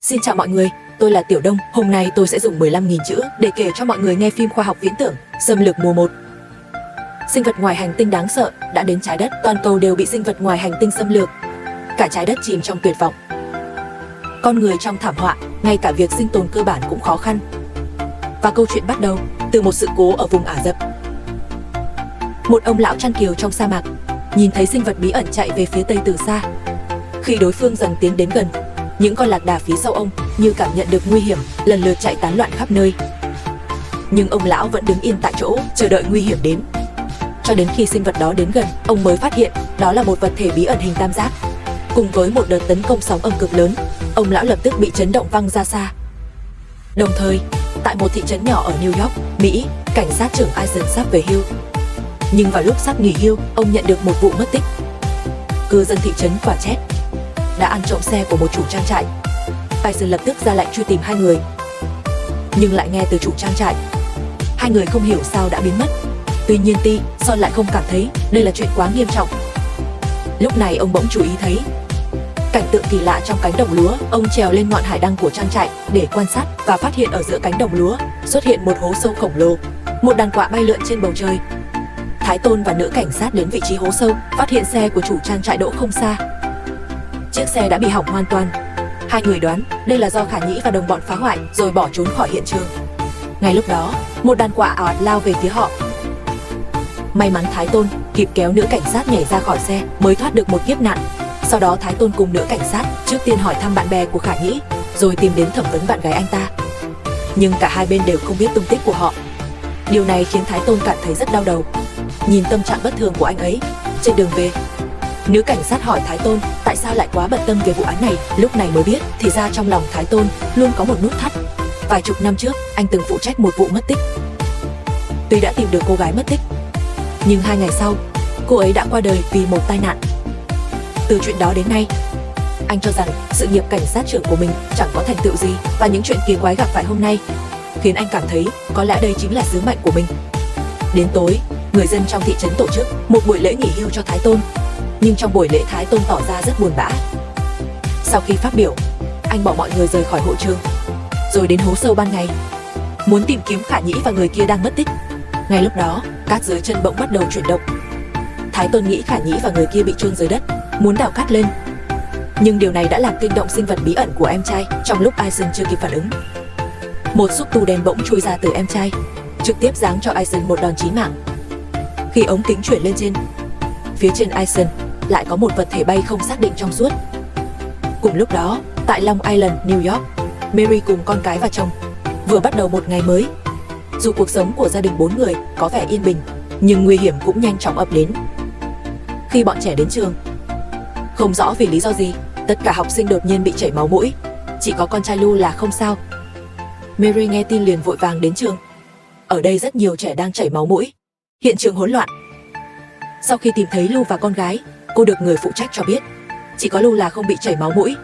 Xin chào mọi người, tôi là Tiểu Đông. Hôm nay tôi sẽ dùng 15.000 chữ để kể cho mọi người nghe phim khoa học viễn tưởng Xâm lược mùa 1. Sinh vật ngoài hành tinh đáng sợ đã đến trái đất, toàn cầu đều bị sinh vật ngoài hành tinh xâm lược. Cả trái đất chìm trong tuyệt vọng. Con người trong thảm họa, ngay cả việc sinh tồn cơ bản cũng khó khăn. Và câu chuyện bắt đầu từ một sự cố ở vùng Ả Rập. Một ông lão chăn kiều trong sa mạc nhìn thấy sinh vật bí ẩn chạy về phía tây từ xa. Khi đối phương dần tiến đến gần, những con lạc đà phía sau ông như cảm nhận được nguy hiểm, lần lượt chạy tán loạn khắp nơi. Nhưng ông lão vẫn đứng yên tại chỗ, chờ đợi nguy hiểm đến. Cho đến khi sinh vật đó đến gần, ông mới phát hiện đó là một vật thể bí ẩn hình tam giác. Cùng với một đợt tấn công sóng âm cực lớn, ông lão lập tức bị chấn động văng ra xa. Đồng thời, tại một thị trấn nhỏ ở New York, Mỹ, cảnh sát trưởng Eisen sắp về hưu. Nhưng vào lúc sắp nghỉ hưu, ông nhận được một vụ mất tích. Cư dân thị trấn quả chết đã ăn trộm xe của một chủ trang trại. Eisen lập tức ra lệnh truy tìm hai người, nhưng lại nghe từ chủ trang trại hai người không hiểu sao đã biến mất. Tuy nhiên Son lại không cảm thấy đây là chuyện quá nghiêm trọng. Lúc này ông bỗng chú ý thấy cảnh tượng kỳ lạ trong cánh đồng lúa. Ông trèo lên ngọn hải đăng của trang trại để quan sát và phát hiện ở giữa cánh đồng lúa xuất hiện một hố sâu khổng lồ. Một đàn quạ bay lượn trên bầu trời. Thái Tôn và nữ cảnh sát đến vị trí hố sâu, phát hiện xe của chủ trang trại đỗ không xa. Chiếc xe đã bị hỏng hoàn toàn. Hai người đoán đây là do Khả Nhĩ và đồng bọn phá hoại rồi bỏ trốn khỏi hiện trường. Ngay lúc đó, một đàn quạ ào ạt lao về phía họ. May mắn Thái Tôn kịp kéo nữ cảnh sát nhảy ra khỏi xe mới thoát được một kiếp nạn. Sau đó Thái Tôn cùng nữ cảnh sát trước tiên hỏi thăm bạn bè của Khả Nhĩ, rồi tìm đến thẩm vấn bạn gái anh ta. Nhưng cả hai bên đều không biết tung tích của họ. Điều này khiến Thái Tôn cảm thấy rất đau đầu. Nhìn tâm trạng bất thường của anh ấy trên đường về, nữ cảnh sát hỏi Thái Tôn tại sao lại quá bận tâm về vụ án này. Lúc này mới biết thì ra trong lòng Thái Tôn luôn có một nút thắt. Vài chục năm trước, anh từng phụ trách một vụ mất tích. Tuy đã tìm được cô gái mất tích, nhưng 2 ngày sau, cô ấy đã qua đời vì một tai nạn. Từ chuyện đó đến nay, anh cho rằng sự nghiệp cảnh sát trưởng của mình chẳng có thành tựu gì, và những chuyện kỳ quái gặp phải hôm nay khiến anh cảm thấy có lẽ đây chính là sứ mệnh của mình. Đến tối, người dân trong thị trấn tổ chức một buổi lễ nghỉ hưu cho Thái Tôn. Nhưng trong buổi lễ, Thái Tôn tỏ ra rất buồn bã. Sau khi phát biểu, anh bỏ mọi người rời khỏi hội trường, rồi đến hố sâu ban ngày, muốn tìm kiếm Khả Nhĩ và người kia đang mất tích. Ngay lúc đó, cát dưới chân bỗng bắt đầu chuyển động. Thái Tôn nghĩ Khả Nhĩ và người kia bị chôn dưới đất, muốn đào cát lên. Nhưng điều này đã làm kinh động sinh vật bí ẩn của em trai. Trong lúc Eisen chưa kịp phản ứng, một xúc tu đen bỗng chui ra từ em trai, trực tiếp giáng cho Eisen một đòn chí mạng. Khi ống kính chuyển lên trên, phía trên Eisen lại có một vật thể bay không xác định trong suốt. Cùng lúc đó, tại Long Island, New York, Mary cùng con cái và chồng vừa bắt đầu một ngày mới. Dù cuộc sống của gia đình 4 người có vẻ yên bình, nhưng nguy hiểm cũng nhanh chóng ập đến. Khi bọn trẻ đến trường, không rõ vì lý do gì, tất cả học sinh đột nhiên bị chảy máu mũi. Chỉ có con trai Lu là không sao. Mary nghe tin liền vội vàng đến trường. Ở đây rất nhiều trẻ đang chảy máu mũi, hiện trường hỗn loạn. Sau khi tìm thấy Lu và con gái, cô được người phụ trách cho biết chỉ có Lu là không bị chảy máu mũi.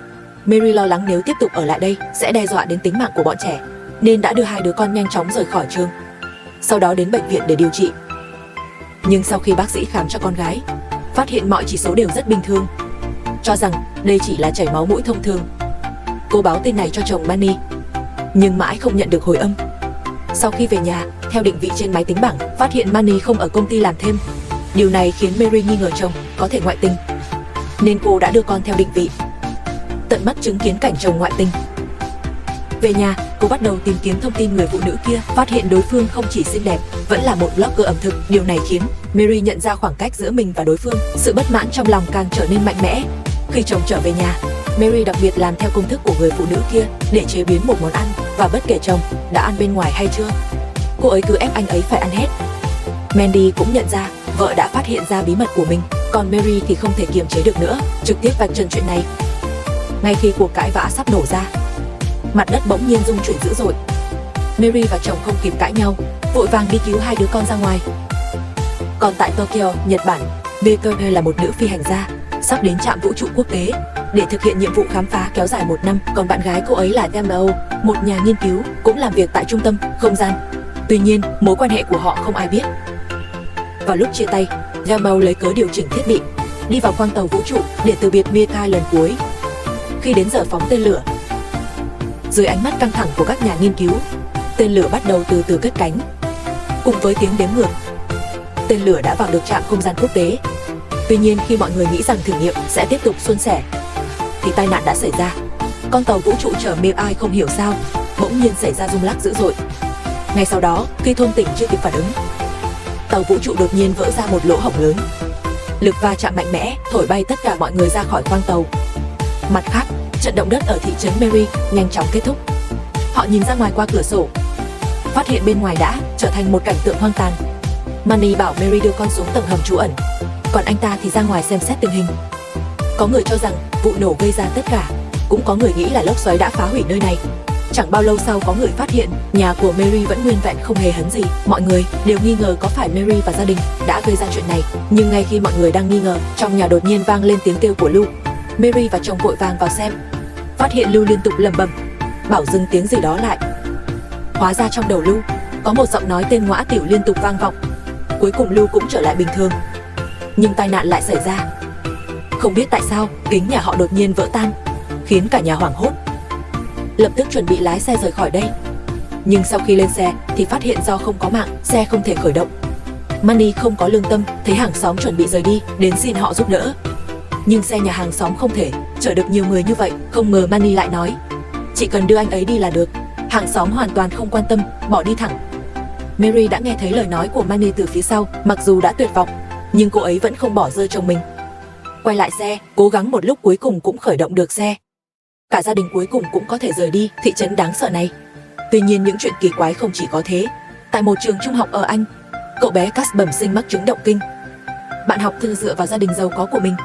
Mary lo lắng nếu tiếp tục ở lại đây sẽ đe dọa đến tính mạng của bọn trẻ, nên đã đưa hai đứa con nhanh chóng rời khỏi trường, sau đó đến bệnh viện để điều trị. Nhưng sau khi bác sĩ khám cho con gái, phát hiện mọi chỉ số đều rất bình thường, cho rằng đây chỉ là chảy máu mũi thông thường. Cô báo tin này cho chồng Manny, nhưng mãi không nhận được hồi âm. Sau khi về nhà, theo định vị trên máy tính bảng, phát hiện Manny không ở công ty làm thêm. Điều này khiến Mary nghi ngờ chồng có thể ngoại tình, nên cô đã đưa con theo định vị, tận mắt chứng kiến cảnh chồng ngoại tình. Về nhà, cô bắt đầu tìm kiếm thông tin người phụ nữ kia, phát hiện đối phương không chỉ xinh đẹp, vẫn là một blogger ẩm thực. Điều này khiến Mary nhận ra khoảng cách giữa mình và đối phương. Sự bất mãn trong lòng càng trở nên mạnh mẽ. Khi chồng trở về nhà, Mary đặc biệt làm theo công thức của người phụ nữ kia để chế biến một món ăn, và bất kể chồng đã ăn bên ngoài hay chưa, cô ấy cứ ép anh ấy phải ăn hết. Mandy cũng nhận ra vợ đã phát hiện ra bí mật của mình, còn Mary thì không thể kiềm chế được nữa, trực tiếp vạch trần chuyện này. Ngay khi cuộc cãi vã sắp nổ ra, mặt đất bỗng nhiên rung chuyển dữ dội. Mary và chồng không kịp cãi nhau, vội vàng đi cứu hai đứa con ra ngoài. Còn tại Tokyo, Nhật Bản, Baker là một nữ phi hành gia sắp đến trạm vũ trụ quốc tế để thực hiện nhiệm vụ khám phá kéo dài 1 năm. Còn bạn gái cô ấy là Yamao, một nhà nghiên cứu cũng làm việc tại trung tâm không gian. Tuy nhiên, mối quan hệ của họ không ai biết. Vào lúc chia tay, Yamao lấy cớ điều chỉnh thiết bị, đi vào khoang tàu vũ trụ để từ biệt Mika lần cuối. Khi đến giờ phóng tên lửa, Dưới ánh mắt căng thẳng của các nhà nghiên cứu, tên lửa bắt đầu từ từ cất cánh. Cùng với tiếng đếm ngược, tên lửa đã vào được trạm không gian quốc tế. Tuy nhiên khi mọi người nghĩ rằng thử nghiệm sẽ tiếp tục suôn sẻ, thì tai nạn đã xảy ra. Con tàu vũ trụ chở Mirai không hiểu sao bỗng nhiên xảy ra rung lắc dữ dội. Ngay sau đó, khi thôn tỉnh chưa kịp phản ứng, tàu vũ trụ đột nhiên vỡ ra một lỗ hổng lớn. Lực va chạm mạnh mẽ thổi bay tất cả mọi người ra khỏi khoang tàu. Mặt khác, trận động đất ở thị trấn Mary nhanh chóng kết thúc. Họ nhìn ra ngoài qua cửa sổ, phát hiện bên ngoài đã trở thành một cảnh tượng hoang tàn. Manny bảo Mary đưa con xuống tầng hầm trú ẩn, còn anh ta thì ra ngoài xem xét tình hình. Có người cho rằng vụ nổ gây ra tất cả, cũng có người nghĩ là lốc xoáy đã phá hủy nơi này. Chẳng bao lâu sau có người phát hiện nhà của Mary vẫn nguyên vẹn không hề hấn gì. Mọi người đều nghi ngờ có phải Mary và gia đình đã gây ra chuyện này. Nhưng ngay khi mọi người đang nghi ngờ, trong nhà đột nhiên vang lên tiếng kêu của Lou. Mary và chồng vội vàng vào xem, phát hiện Lou liên tục lẩm bẩm bảo dừng tiếng gì đó lại. Hóa ra trong đầu Lou có một giọng nói tên Ngõa Tiểu liên tục vang vọng. Cuối cùng Lou cũng trở lại bình thường. Nhưng tai nạn lại xảy ra. Không biết tại sao kính nhà họ đột nhiên vỡ tan, khiến cả nhà hoảng hốt, lập tức chuẩn bị lái xe rời khỏi đây. Nhưng sau khi lên xe thì phát hiện do không có mạng, xe không thể khởi động. Manny không có lương tâm, thấy hàng xóm chuẩn bị rời đi, đến xin họ giúp đỡ. Nhưng xe nhà hàng xóm không thể chở được nhiều người như vậy. Không ngờ Manny lại nói chỉ cần đưa anh ấy đi là được. Hàng xóm hoàn toàn không quan tâm, bỏ đi thẳng. Mary đã nghe thấy lời nói của Manny từ phía sau. Mặc dù đã tuyệt vọng, nhưng cô ấy vẫn không bỏ rơi chồng mình. Quay lại xe, cố gắng một lúc cuối cùng cũng khởi động được xe. Cả gia đình cuối cùng cũng có thể rời đi thị trấn đáng sợ này. Tuy nhiên những chuyện kỳ quái không chỉ có thế. Tại một trường trung học ở Anh, cậu bé Cass bẩm sinh mắc chứng động kinh. Bạn học thường dựa vào gia đình giàu có của mình,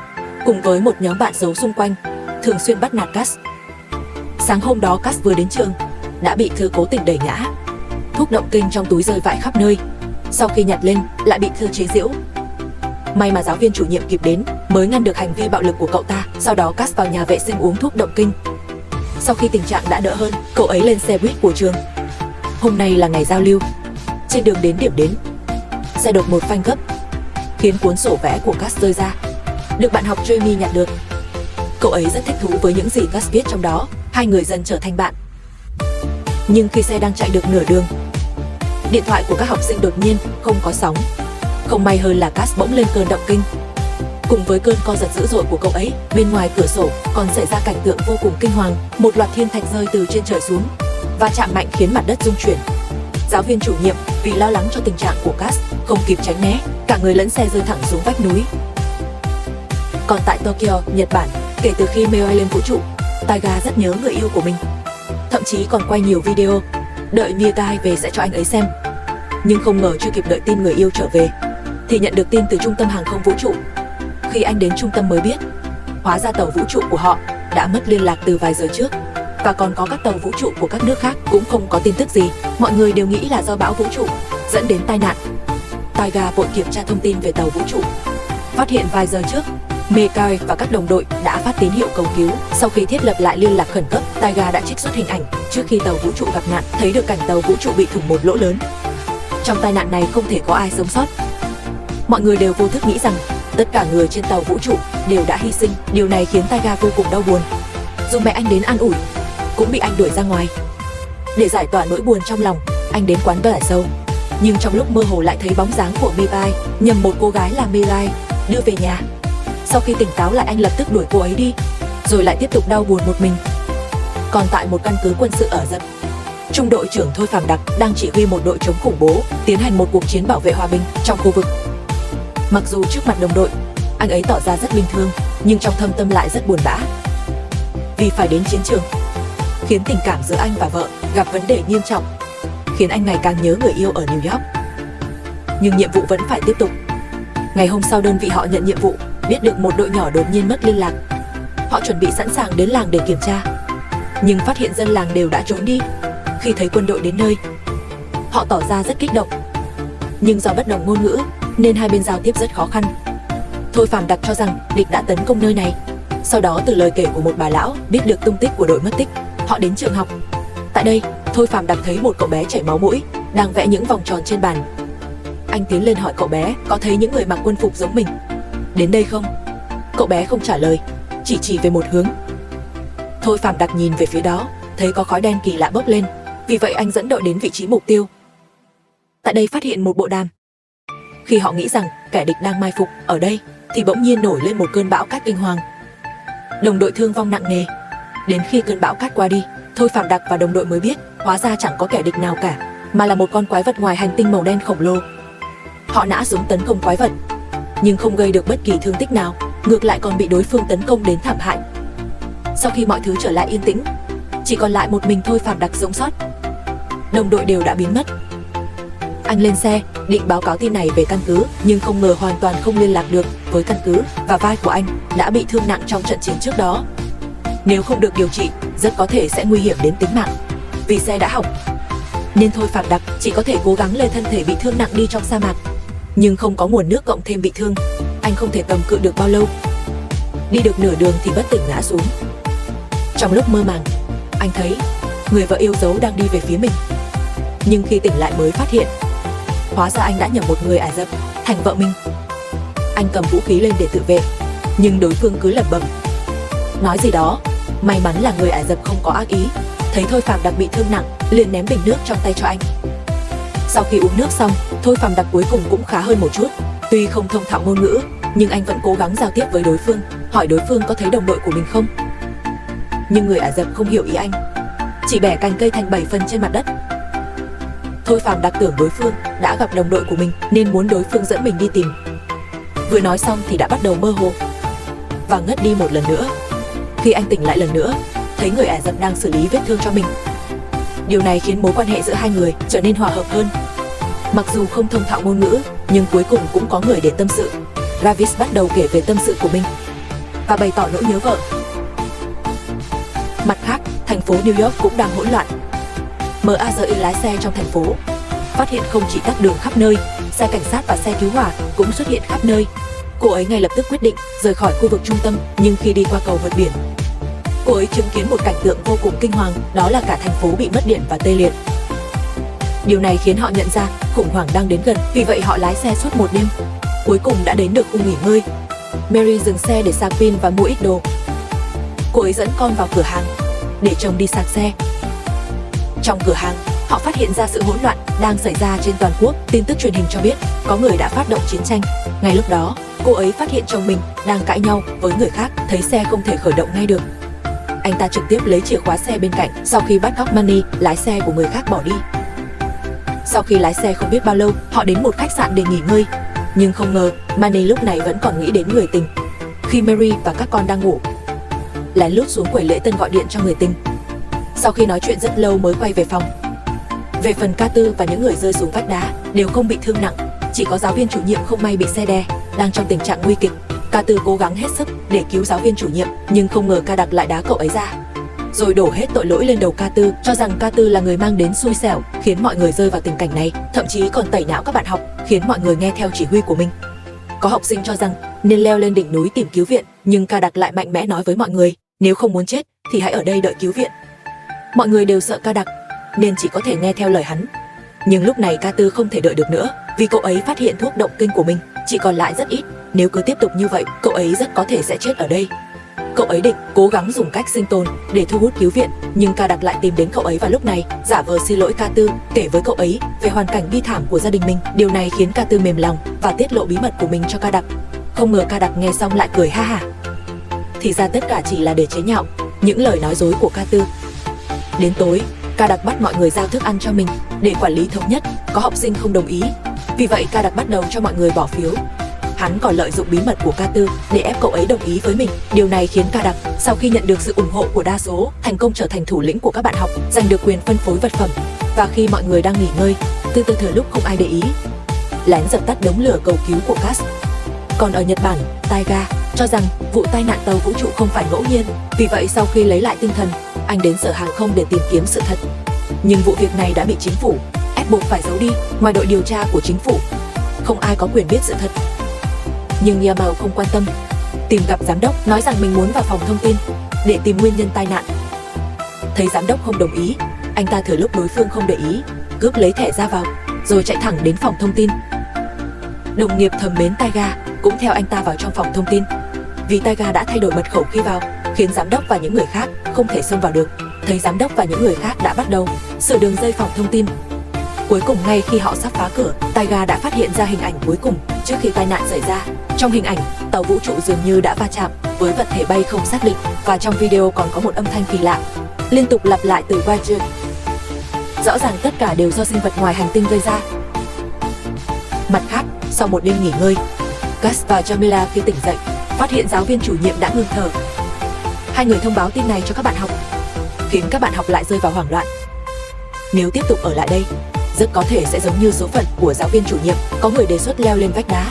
cùng với một nhóm bạn xấu xung quanh, thường xuyên bắt nạt Cass. Sáng hôm đó Cass vừa đến trường đã bị Thư cố tình đẩy ngã. Thuốc động kinh trong túi rơi vãi khắp nơi. Sau khi nhặt lên lại bị Thư chế giễu. May mà giáo viên chủ nhiệm kịp đến mới ngăn được hành vi bạo lực của cậu ta. Sau đó Cass vào nhà vệ sinh uống thuốc động kinh. Sau khi tình trạng đã đỡ hơn, cậu ấy lên xe buýt của trường. Hôm nay là ngày giao lưu. Trên đường đến điểm đến, xe đột ngột phanh gấp, khiến cuốn sổ vẽ của Cass rơi ra, được bạn học Jamie nhặt được. Cậu ấy rất thích thú với những gì Cass viết trong đó. Hai người dần trở thành bạn. Nhưng khi xe đang chạy được nửa đường, điện thoại của các học sinh đột nhiên không có sóng. Không may hơn là Cass bỗng lên cơn động kinh. Cùng với cơn co giật dữ dội của cậu ấy, bên ngoài cửa sổ còn xảy ra cảnh tượng vô cùng kinh hoàng. Một loạt thiên thạch rơi từ trên trời xuống, va chạm mạnh khiến mặt đất rung chuyển. Giáo viên chủ nhiệm vì lo lắng cho tình trạng của Cass không kịp tránh né, cả người lẫn xe rơi thẳng xuống vách núi. Còn tại Tokyo, Nhật Bản, kể từ khi Mirai lên vũ trụ, Taiga rất nhớ người yêu của mình. Thậm chí còn quay nhiều video, đợi Mirai về sẽ cho anh ấy xem. Nhưng không ngờ chưa kịp đợi tin người yêu trở về, thì nhận được tin từ trung tâm hàng không vũ trụ. Khi anh đến trung tâm mới biết, hóa ra tàu vũ trụ của họ đã mất liên lạc từ vài giờ trước. Và còn có các tàu vũ trụ của các nước khác cũng không có tin tức gì. Mọi người đều nghĩ là do bão vũ trụ dẫn đến tai nạn. Taiga vội kiểm tra thông tin về tàu vũ trụ, phát hiện vài giờ trước Mirai và các đồng đội đã phát tín hiệu cầu cứu. Sau khi thiết lập lại liên lạc khẩn cấp, Taiga đã trích xuất hình ảnh trước khi tàu vũ trụ gặp nạn, thấy được cảnh tàu vũ trụ bị thủng một lỗ lớn. Trong tai nạn này không thể có ai sống sót. Mọi người đều vô thức nghĩ rằng tất cả người trên tàu vũ trụ đều đã hy sinh. Điều này khiến Taiga vô cùng đau buồn. Dù mẹ anh đến an ủi, cũng bị anh đuổi ra ngoài. Để giải tỏa nỗi buồn trong lòng, anh đến quán bẻ sâu. Nhưng trong lúc mơ hồ lại thấy bóng dáng của Mirai, nhầm một cô gái là Mirai, đưa về nhà. Sau khi tỉnh táo lại, anh lập tức đuổi cô ấy đi, rồi lại tiếp tục đau buồn một mình. Còn tại một căn cứ quân sự ở Dập, Trung đội trưởng Thôi Phàm Đặc đang chỉ huy một đội chống khủng bố tiến hành một cuộc chiến bảo vệ hòa bình trong khu vực. Mặc dù trước mặt đồng đội, anh ấy tỏ ra rất bình thường, nhưng trong thâm tâm lại rất buồn bã. Vì phải đến chiến trường, khiến tình cảm giữa anh và vợ gặp vấn đề nghiêm trọng, khiến anh ngày càng nhớ người yêu ở New York. Nhưng nhiệm vụ vẫn phải tiếp tục. Ngày hôm sau đơn vị họ nhận nhiệm vụ, biết được một đội nhỏ đột nhiên mất liên lạc. Họ chuẩn bị sẵn sàng đến làng để kiểm tra, nhưng phát hiện dân làng đều đã trốn đi. Khi thấy quân đội đến nơi, họ tỏ ra rất kích động. Nhưng do bất đồng ngôn ngữ nên hai bên giao tiếp rất khó khăn. Thôi Phàm Đặc cho rằng địch đã tấn công nơi này. Sau đó từ lời kể của một bà lão biết được tung tích của đội mất tích. Họ đến trường học. Tại đây, Thôi Phàm Đặc thấy một cậu bé chảy máu mũi đang vẽ những vòng tròn trên bàn. Anh tiến lên hỏi cậu bé có thấy những người mặc quân phục giống mình đến đây không. Cậu bé không trả lời, chỉ về một hướng. Thôi Phàm Đặc nhìn về phía đó, thấy có khói đen kỳ lạ bốc lên, vì vậy anh dẫn đội đến vị trí mục tiêu. Tại đây phát hiện một bộ đàm. Khi họ nghĩ rằng kẻ địch đang mai phục ở đây, thì bỗng nhiên nổi lên một cơn bão cát kinh hoàng. Đồng đội thương vong nặng nề. Đến khi cơn bão cát qua đi, Thôi Phạm Đặc và đồng đội mới biết, hóa ra chẳng có kẻ địch nào cả, mà là một con quái vật ngoài hành tinh màu đen khổng lồ. Họ nã súng tấn công quái vật, nhưng không gây được bất kỳ thương tích nào, ngược lại còn bị đối phương tấn công đến thảm hại. Sau khi mọi thứ trở lại yên tĩnh, chỉ còn lại một mình Thôi Phạm Đặc sống sót. Đồng đội đều đã biến mất. Anh lên xe, định báo cáo tin này về căn cứ, nhưng không ngờ hoàn toàn không liên lạc được với căn cứ, và vai của anh đã bị thương nặng trong trận chiến trước đó. Nếu không được điều trị, rất có thể sẽ nguy hiểm đến tính mạng. Vì xe đã hỏng, nên Thôi Phạm Đặc chỉ có thể cố gắng lê thân thể bị thương nặng đi trong sa mạc. Nhưng không có nguồn nước cộng thêm bị thương, anh không thể cầm cự được bao lâu. Đi được nửa đường thì bất tỉnh ngã xuống. Trong lúc mơ màng, anh thấy người vợ yêu dấu đang đi về phía mình. Nhưng khi tỉnh lại mới phát hiện, hóa ra anh đã nhầm một người Ả Rập thành vợ mình. Anh cầm vũ khí lên để tự vệ, nhưng đối phương cứ lẩm bẩm nói gì đó. May mắn là người Ả Rập không có ác ý, thấy Thôi Phạm Đặc bị thương nặng, liền ném bình nước trong tay cho anh. Sau khi uống nước xong, Thôi Phạm Đặc cuối cùng cũng khá hơn một chút. Tuy không thông thạo ngôn ngữ, nhưng anh vẫn cố gắng giao tiếp với đối phương, hỏi đối phương có thấy đồng đội của mình không. Nhưng người Ả Rập không hiểu ý anh, chỉ bẻ cành cây thành 7 phần trên mặt đất. Thôi Phạm Đặc tưởng đối phương đã gặp đồng đội của mình nên muốn đối phương dẫn mình đi tìm. Vừa nói xong thì đã bắt đầu mơ hồ và ngất đi một lần nữa. Khi anh tỉnh lại lần nữa, thấy người Ả Rập đang xử lý vết thương cho mình. Điều này khiến mối quan hệ giữa hai người trở nên hòa hợp hơn. Mặc dù không thông thạo ngôn ngữ, nhưng cuối cùng cũng có người để tâm sự. Ravis bắt đầu kể về tâm sự của mình và bày tỏ nỗi nhớ vợ. Mặt khác, thành phố New York cũng đang hỗn loạn. Mazi lái xe trong thành phố, phát hiện không chỉ tắc đường khắp nơi, xe cảnh sát và xe cứu hỏa cũng xuất hiện khắp nơi. Cô ấy ngay lập tức quyết định rời khỏi khu vực trung tâm, nhưng khi đi qua cầu vượt biển, cô ấy chứng kiến một cảnh tượng vô cùng kinh hoàng, đó là cả thành phố bị mất điện và tê liệt. Điều này khiến họ nhận ra khủng hoảng đang đến gần, vì vậy họ lái xe suốt một đêm. Cuối cùng đã đến được khu nghỉ ngơi. Mary dừng xe để sạc pin và mua ít đồ. Cô ấy dẫn con vào cửa hàng để chồng đi sạc xe. Trong cửa hàng, họ phát hiện ra sự hỗn loạn đang xảy ra trên toàn quốc. Tin tức truyền hình cho biết có người đã phát động chiến tranh. Ngay lúc đó, cô ấy phát hiện chồng mình đang cãi nhau với người khác, thấy xe không thể khởi động ngay được. Anh ta trực tiếp lấy chìa khóa xe bên cạnh, sau khi bắt cóc Manny, lái xe của người khác bỏ đi. Sau khi lái xe không biết bao lâu, họ đến một khách sạn để nghỉ ngơi. Nhưng không ngờ, Manny lúc này vẫn còn nghĩ đến người tình. Khi Mary và các con đang ngủ, lén lút xuống quầy lễ tân gọi điện cho người tình. Sau khi nói chuyện rất lâu mới quay về phòng. Về phần Carter và những người rơi xuống vách đá đều không bị thương nặng, chỉ có giáo viên chủ nhiệm không may bị xe đè, đang trong tình trạng nguy kịch. Carter cố gắng hết sức để cứu giáo viên chủ nhiệm, nhưng không ngờ Ca Đặc lại đá cậu ấy ra, rồi đổ hết tội lỗi lên đầu Carter, cho rằng Carter là người mang đến xui xẻo, khiến mọi người rơi vào tình cảnh này, thậm chí còn tẩy não các bạn học, khiến mọi người nghe theo chỉ huy của mình. Có học sinh cho rằng nên leo lên đỉnh núi tìm cứu viện, nhưng Ca Đặc lại mạnh mẽ nói với mọi người, nếu không muốn chết thì hãy ở đây đợi cứu viện. Mọi người đều sợ Ca Đặc nên chỉ có thể nghe theo lời hắn. Nhưng lúc này Carter không thể đợi được nữa, vì cậu ấy phát hiện thuốc động kinh của mình chỉ còn lại rất ít. Nếu cứ tiếp tục như vậy, cậu ấy rất có thể sẽ chết ở đây. Cậu ấy định cố gắng dùng cách sinh tồn để thu hút cứu viện, nhưng Ca Đặc lại tìm đến cậu ấy vào lúc này, giả vờ xin lỗi Carter, kể với cậu ấy về hoàn cảnh bi thảm của gia đình mình. Điều này khiến Carter mềm lòng và tiết lộ bí mật của mình cho Ca Đặc. Không ngờ Ca Đặc nghe xong lại cười ha hả. Thì ra tất cả chỉ là để chế nhạo những lời nói dối của Carter. Đến tối, Ca Đặc bắt mọi người giao thức ăn cho mình để quản lý thống nhất. Có học sinh không đồng ý, vì vậy Ca Đặc bắt đầu cho mọi người bỏ phiếu. Hắn còn lợi dụng bí mật của Carter để ép cậu ấy đồng ý với mình. Điều này khiến Ca Đặc, sau khi nhận được sự ủng hộ của đa số, thành công trở thành thủ lĩnh của các bạn học, giành được quyền phân phối vật phẩm. Và khi mọi người đang nghỉ ngơi, từ thừa lúc không ai để ý, lén dập tắt đống lửa cầu cứu của Cass. Còn ở Nhật Bản, Taiga cho rằng vụ tai nạn tàu vũ trụ không phải ngẫu nhiên. Vì vậy sau khi lấy lại tinh thần, anh đến sở hàng không để tìm kiếm sự thật. Nhưng vụ việc này đã bị chính phủ ép buộc phải giấu đi. Ngoài đội điều tra của chính phủ, không ai có quyền biết sự thật. Nhưng Yamao không quan tâm, tìm gặp giám đốc, nói rằng mình muốn vào phòng thông tin để tìm nguyên nhân tai nạn. Thấy giám đốc không đồng ý, anh ta thừa lúc đối phương không để ý, cướp lấy thẻ ra vào, rồi chạy thẳng đến phòng thông tin. Đồng nghiệp thầm mến Taiga cũng theo anh ta vào trong phòng thông tin, vì Taiga đã thay đổi mật khẩu khi vào, khiến giám đốc và những người khác không thể xông vào được. thấy giám đốc và những người khác đã bắt đầu sửa đường dây phòng thông tin. Cuối cùng ngay khi họ sắp phá cửa, Taiga đã phát hiện ra hình ảnh cuối cùng trước khi tai nạn xảy ra. Trong hình ảnh, tàu vũ trụ dường như đã va chạm với vật thể bay không xác định, và trong video còn có một âm thanh kỳ lạ liên tục lặp lại từ Voyager. Rõ ràng tất cả đều do sinh vật ngoài hành tinh gây ra. Mặt khác, sau một đêm nghỉ ngơi, Gus và Jamila khi tỉnh dậy phát hiện giáo viên chủ nhiệm đã ngừng thở. Hai người thông báo tin này cho các bạn học, khiến các bạn học lại rơi vào hoảng loạn. Nếu tiếp tục ở lại đây, rất có thể sẽ giống như số phận của giáo viên chủ nhiệm, có người đề xuất leo lên vách đá.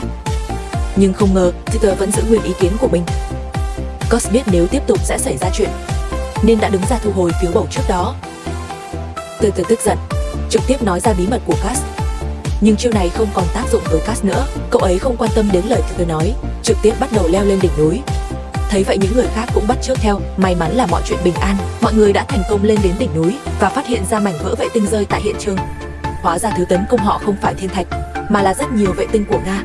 Nhưng không ngờ, Peter vẫn giữ nguyên ý kiến của mình. Gus biết nếu tiếp tục sẽ xảy ra chuyện, nên đã đứng ra thu hồi phiếu bầu trước đó. Peter tức giận, trực tiếp nói ra bí mật của Gus. Nhưng chiêu này không còn tác dụng với Gus nữa, cậu ấy không quan tâm đến lời Peter nói, trực tiếp bắt đầu leo lên đỉnh núi. Thấy vậy những người khác cũng bắt chước theo, may mắn là mọi chuyện bình an, mọi người đã thành công lên đến đỉnh núi và phát hiện ra mảnh vỡ vệ tinh rơi tại hiện trường. Hóa ra thứ tấn công họ không phải thiên thạch, mà là rất nhiều vệ tinh của Nga.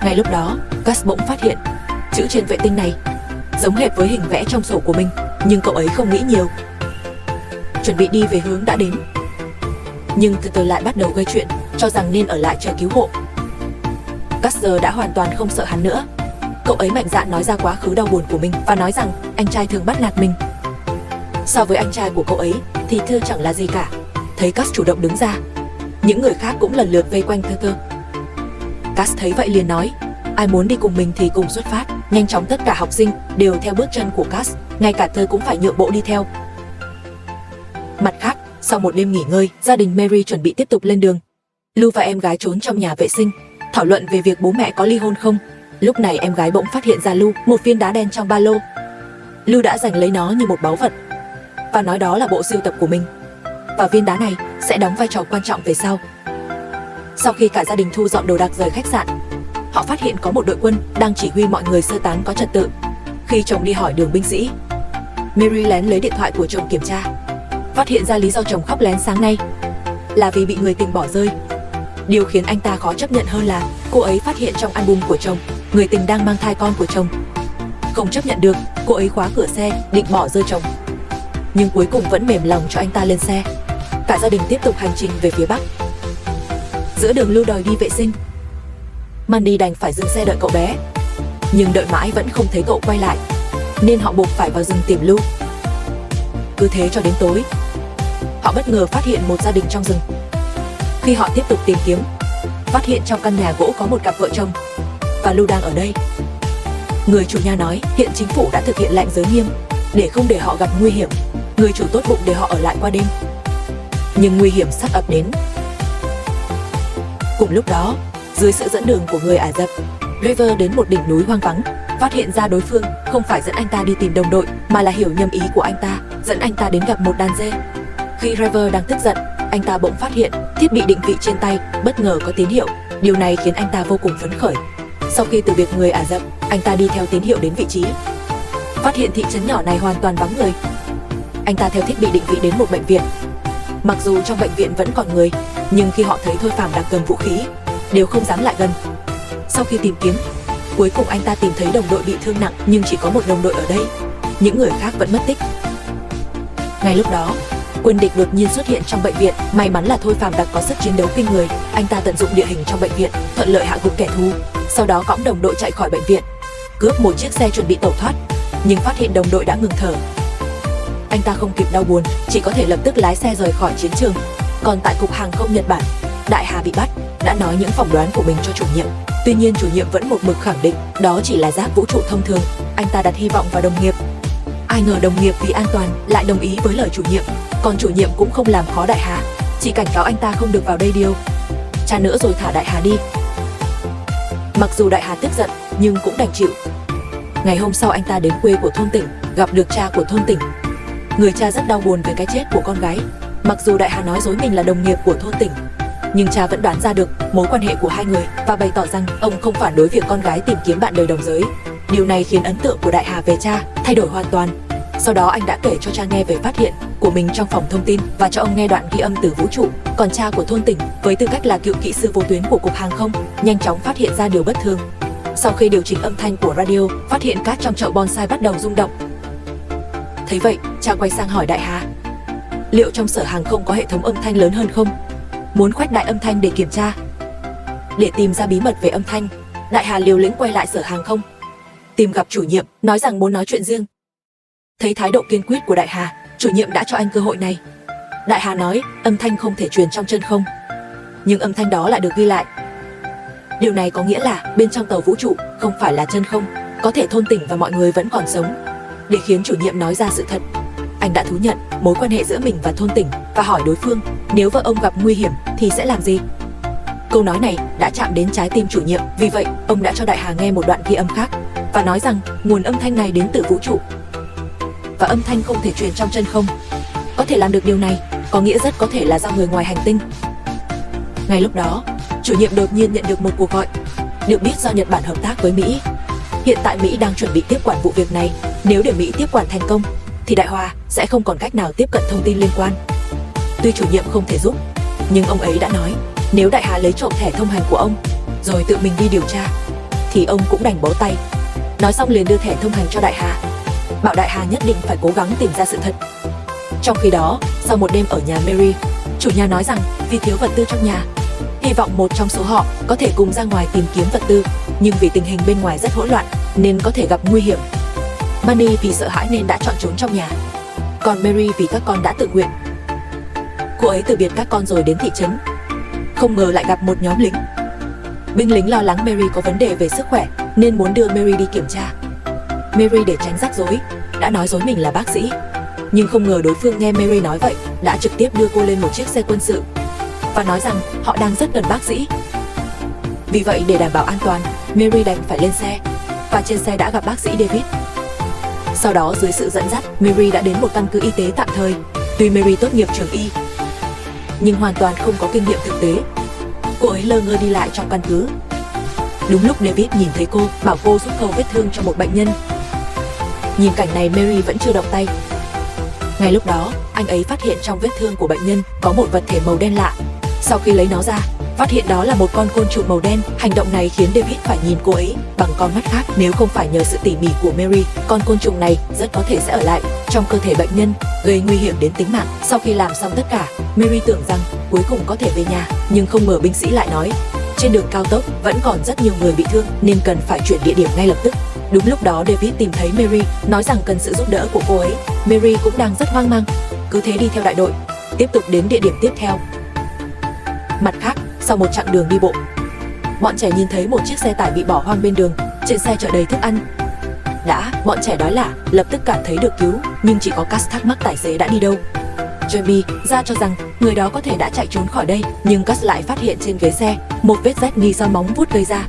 Ngay lúc đó, Gus bỗng phát hiện chữ trên vệ tinh này giống hệt với hình vẽ trong sổ của mình, nhưng cậu ấy không nghĩ nhiều, chuẩn bị đi về hướng đã đến. Nhưng từ từ lại bắt đầu gây chuyện, cho rằng nên ở lại chờ cứu hộ. Gus giờ đã hoàn toàn không sợ hắn nữa. Cậu ấy mạnh dạn nói ra quá khứ đau buồn của mình và nói rằng anh trai thường bắt nạt mình. So với anh trai của cậu ấy thì Thư chẳng là gì cả. Thấy Gus chủ động đứng ra, những người khác cũng lần lượt vây quanh Thư. Gus thấy vậy liền nói, ai muốn đi cùng mình thì cùng xuất phát. Nhanh chóng tất cả học sinh đều theo bước chân của Gus, ngay cả Thư cũng phải nhượng bộ đi theo. Mặt khác, sau một đêm nghỉ ngơi, gia đình Mary chuẩn bị tiếp tục lên đường. Lou và em gái trốn trong nhà vệ sinh, thảo luận về việc bố mẹ có ly hôn không. Lúc này em gái bỗng phát hiện ra Lou một viên đá đen trong ba lô. Lou đã giành lấy nó như một báu vật và nói đó là bộ sưu tập của mình, và viên đá này sẽ đóng vai trò quan trọng về sau. Sau khi cả gia đình thu dọn đồ đạc rời khách sạn, họ phát hiện có một đội quân đang chỉ huy mọi người sơ tán có trật tự. Khi chồng đi hỏi đường binh sĩ, Mary lén lấy điện thoại của chồng kiểm tra, phát hiện ra lý do chồng khóc lén sáng nay là vì bị người tình bỏ rơi. Điều khiến anh ta khó chấp nhận hơn là cô ấy phát hiện trong album của chồng, người tình đang mang thai con của chồng. Không chấp nhận được, cô ấy khóa cửa xe, định bỏ rơi chồng. Nhưng cuối cùng vẫn mềm lòng cho anh ta lên xe. Cả gia đình tiếp tục hành trình về phía Bắc. Giữa đường Lou đòi đi vệ sinh, Mandy đành phải dừng xe đợi cậu bé. Nhưng đợi mãi vẫn không thấy cậu quay lại, nên họ buộc phải vào rừng tìm Lou. Cứ thế cho đến tối, họ bất ngờ phát hiện một gia đình trong rừng. Khi họ tiếp tục tìm kiếm, phát hiện trong căn nhà gỗ có một cặp vợ chồng, và Lou đang ở đây. Người chủ nhà nói hiện chính phủ đã thực hiện lệnh giới nghiêm để không để họ gặp nguy hiểm. Người chủ tốt bụng để họ ở lại qua đêm. Nhưng nguy hiểm sắp ập đến. Cùng lúc đó, dưới sự dẫn đường của người Ả Rập, River đến một đỉnh núi hoang vắng, phát hiện ra đối phương không phải dẫn anh ta đi tìm đồng đội, mà là hiểu nhầm ý của anh ta, dẫn anh ta đến gặp một đàn dê. Khi River đang tức giận, anh ta bỗng phát hiện thiết bị định vị trên tay bất ngờ có tín hiệu. Điều này khiến anh ta vô cùng phấn khởi. Sau khi từ biệt người Ả Rập, anh ta đi theo tín hiệu đến vị trí, phát hiện thị trấn nhỏ này hoàn toàn vắng người. Anh ta theo thiết bị định vị đến một bệnh viện. Mặc dù trong bệnh viện vẫn còn người, nhưng khi họ thấy Thôi Phàm đang cầm vũ khí, đều không dám lại gần. Sau khi tìm kiếm, cuối cùng anh ta tìm thấy đồng đội bị thương nặng, nhưng chỉ có một đồng đội ở đây, những người khác vẫn mất tích. Ngay lúc đó, quân địch đột nhiên xuất hiện trong bệnh viện. May mắn là Thôi Phàm đặc có sức chiến đấu kinh người, anh ta tận dụng địa hình trong bệnh viện, thuận lợi hạ gục kẻ thù. Sau đó cõng đồng đội chạy khỏi bệnh viện, cướp một chiếc xe chuẩn bị tẩu thoát, nhưng phát hiện đồng đội đã ngừng thở. Anh ta không kịp đau buồn, chỉ có thể lập tức lái xe rời khỏi chiến trường. Còn tại cục hàng không Nhật Bản, Đại Hà bị bắt, đã nói những phỏng đoán của mình cho chủ nhiệm. Tuy nhiên chủ nhiệm vẫn một mực khẳng định đó chỉ là giáp vũ trụ thông thường. Anh ta đặt hy vọng vào đồng nghiệp. Ai ngờ đồng nghiệp vì an toàn lại đồng ý với lời chủ nhiệm. Còn chủ nhiệm cũng không làm khó Đại Hà, chỉ cảnh cáo anh ta không được vào đây điều tra nữa rồi thả Đại Hà đi. Mặc dù Đại Hà tức giận nhưng cũng đành chịu. Ngày hôm sau anh ta đến quê của thôn Tỉnh, gặp được cha của thôn Tỉnh. Người cha rất đau buồn về cái chết của con gái. Mặc dù Đại Hà nói dối mình là đồng nghiệp của thôn Tỉnh, nhưng cha vẫn đoán ra được mối quan hệ của hai người và bày tỏ rằng ông không phản đối việc con gái tìm kiếm bạn đời đồng giới. Điều này khiến ấn tượng của Đại Hà về cha thay đổi hoàn toàn. Sau đó anh đã kể cho cha nghe về phát hiện của mình trong phòng thông tin và cho ông nghe đoạn ghi âm từ vũ trụ. Còn cha của thôn Tỉnh, với tư cách là cựu kỹ sư vô tuyến của cục hàng không, nhanh chóng phát hiện ra điều bất thường. Sau khi điều chỉnh âm thanh của radio, phát hiện cát trong chậu bonsai bắt đầu rung động. Thấy vậy, cha quay sang hỏi Đại Hà, liệu trong sở hàng không có hệ thống âm thanh lớn hơn không? Muốn khuếch đại âm thanh để kiểm tra. Để tìm ra bí mật về âm thanh, Đại Hà liều lĩnh quay lại sở hàng không, tìm gặp chủ nhiệm, nói rằng muốn nói chuyện riêng. Thấy thái độ kiên quyết của Đại Hà, chủ nhiệm đã cho anh cơ hội này. Đại Hà nói âm thanh không thể truyền trong chân không, nhưng âm thanh đó lại được ghi lại. Điều này có nghĩa là bên trong tàu vũ trụ không phải là chân không, có thể thôn tỉnh và mọi người vẫn còn sống. Để khiến chủ nhiệm nói ra sự thật, anh đã thú nhận mối quan hệ giữa mình và thôn tỉnh và hỏi đối phương nếu vợ ông gặp nguy hiểm thì sẽ làm gì. Câu nói này đã chạm đến trái tim chủ nhiệm, vì vậy ông đã cho Đại Hà nghe một đoạn ghi âm khác và nói rằng nguồn âm thanh này đến từ vũ trụ và âm thanh không thể truyền trong chân không. Có thể làm được điều này có nghĩa rất có thể là do người ngoài hành tinh. Ngay lúc đó, chủ nhiệm đột nhiên nhận được một cuộc gọi. Được biết do Nhật Bản hợp tác với Mỹ, hiện tại Mỹ đang chuẩn bị tiếp quản vụ việc này. Nếu để Mỹ tiếp quản thành công thì Đại Hòa sẽ không còn cách nào tiếp cận thông tin liên quan. Tuy chủ nhiệm không thể giúp, nhưng ông ấy đã nói nếu Đại Hà lấy trộm thẻ thông hành của ông rồi tự mình đi điều tra thì ông cũng đành bó tay. Nói xong liền đưa thẻ thông hành cho Đại Hà, bảo Đại Hà nhất định phải cố gắng tìm ra sự thật. Trong khi đó, sau một đêm ở nhà Mary, chủ nhà nói rằng vì thiếu vật tư trong nhà, hy vọng một trong số họ có thể cùng ra ngoài tìm kiếm vật tư, nhưng vì tình hình bên ngoài rất hỗn loạn nên có thể gặp nguy hiểm. Bunny vì sợ hãi nên đã chọn trốn trong nhà, còn Mary vì các con đã tự nguyện. Cô ấy từ biệt các con rồi đến thị trấn, không ngờ lại gặp một nhóm lính. Binh lính lo lắng Mary có vấn đề về sức khỏe nên muốn đưa Mary đi kiểm tra. Mary để tránh rắc rối đã nói dối mình là bác sĩ, nhưng không ngờ đối phương nghe Mary nói vậy đã trực tiếp đưa cô lên một chiếc xe quân sự và nói rằng họ đang rất cần bác sĩ. Vì vậy để đảm bảo an toàn, Mary đành phải lên xe và trên xe đã gặp bác sĩ David. Sau đó dưới sự dẫn dắt, Mary đã đến một căn cứ y tế tạm thời. Tuy Mary tốt nghiệp trường y nhưng hoàn toàn không có kinh nghiệm thực tế. Cô ấy lơ ngơ đi lại trong căn cứ. Đúng lúc David nhìn thấy cô, bảo cô giúp khâu vết thương cho một bệnh nhân. Nhìn cảnh này, Mary vẫn chưa động tay. Ngay lúc đó, anh ấy phát hiện trong vết thương của bệnh nhân có một vật thể màu đen lạ. Sau khi lấy nó ra, phát hiện đó là một con côn trùng màu đen. Hành động này khiến David phải nhìn cô ấy bằng con mắt khác. Nếu không phải nhờ sự tỉ mỉ của Mary, con côn trùng này rất có thể sẽ ở lại trong cơ thể bệnh nhân, gây nguy hiểm đến tính mạng. Sau khi làm xong tất cả, Mary tưởng rằng cuối cùng có thể về nhà, nhưng không ngờ binh sĩ lại nói trên đường cao tốc vẫn còn rất nhiều người bị thương nên cần phải chuyển địa điểm ngay lập tức. Đúng lúc đó David tìm thấy Mary, nói rằng cần sự giúp đỡ của cô ấy. Mary cũng đang rất hoang mang, cứ thế đi theo đại đội, tiếp tục đến địa điểm tiếp theo. Mặt khác, sau một chặng đường đi bộ, bọn trẻ nhìn thấy một chiếc xe tải bị bỏ hoang bên đường, trên xe chở đầy thức ăn. Bọn trẻ đói lả, lập tức cảm thấy được cứu, nhưng chỉ có Cass thắc mắc tài xế đã đi đâu. Jamie ra cho rằng người đó có thể đã chạy trốn khỏi đây, nhưng Cass lại phát hiện trên ghế xe một vết rách nghi do móng vuốt gây ra.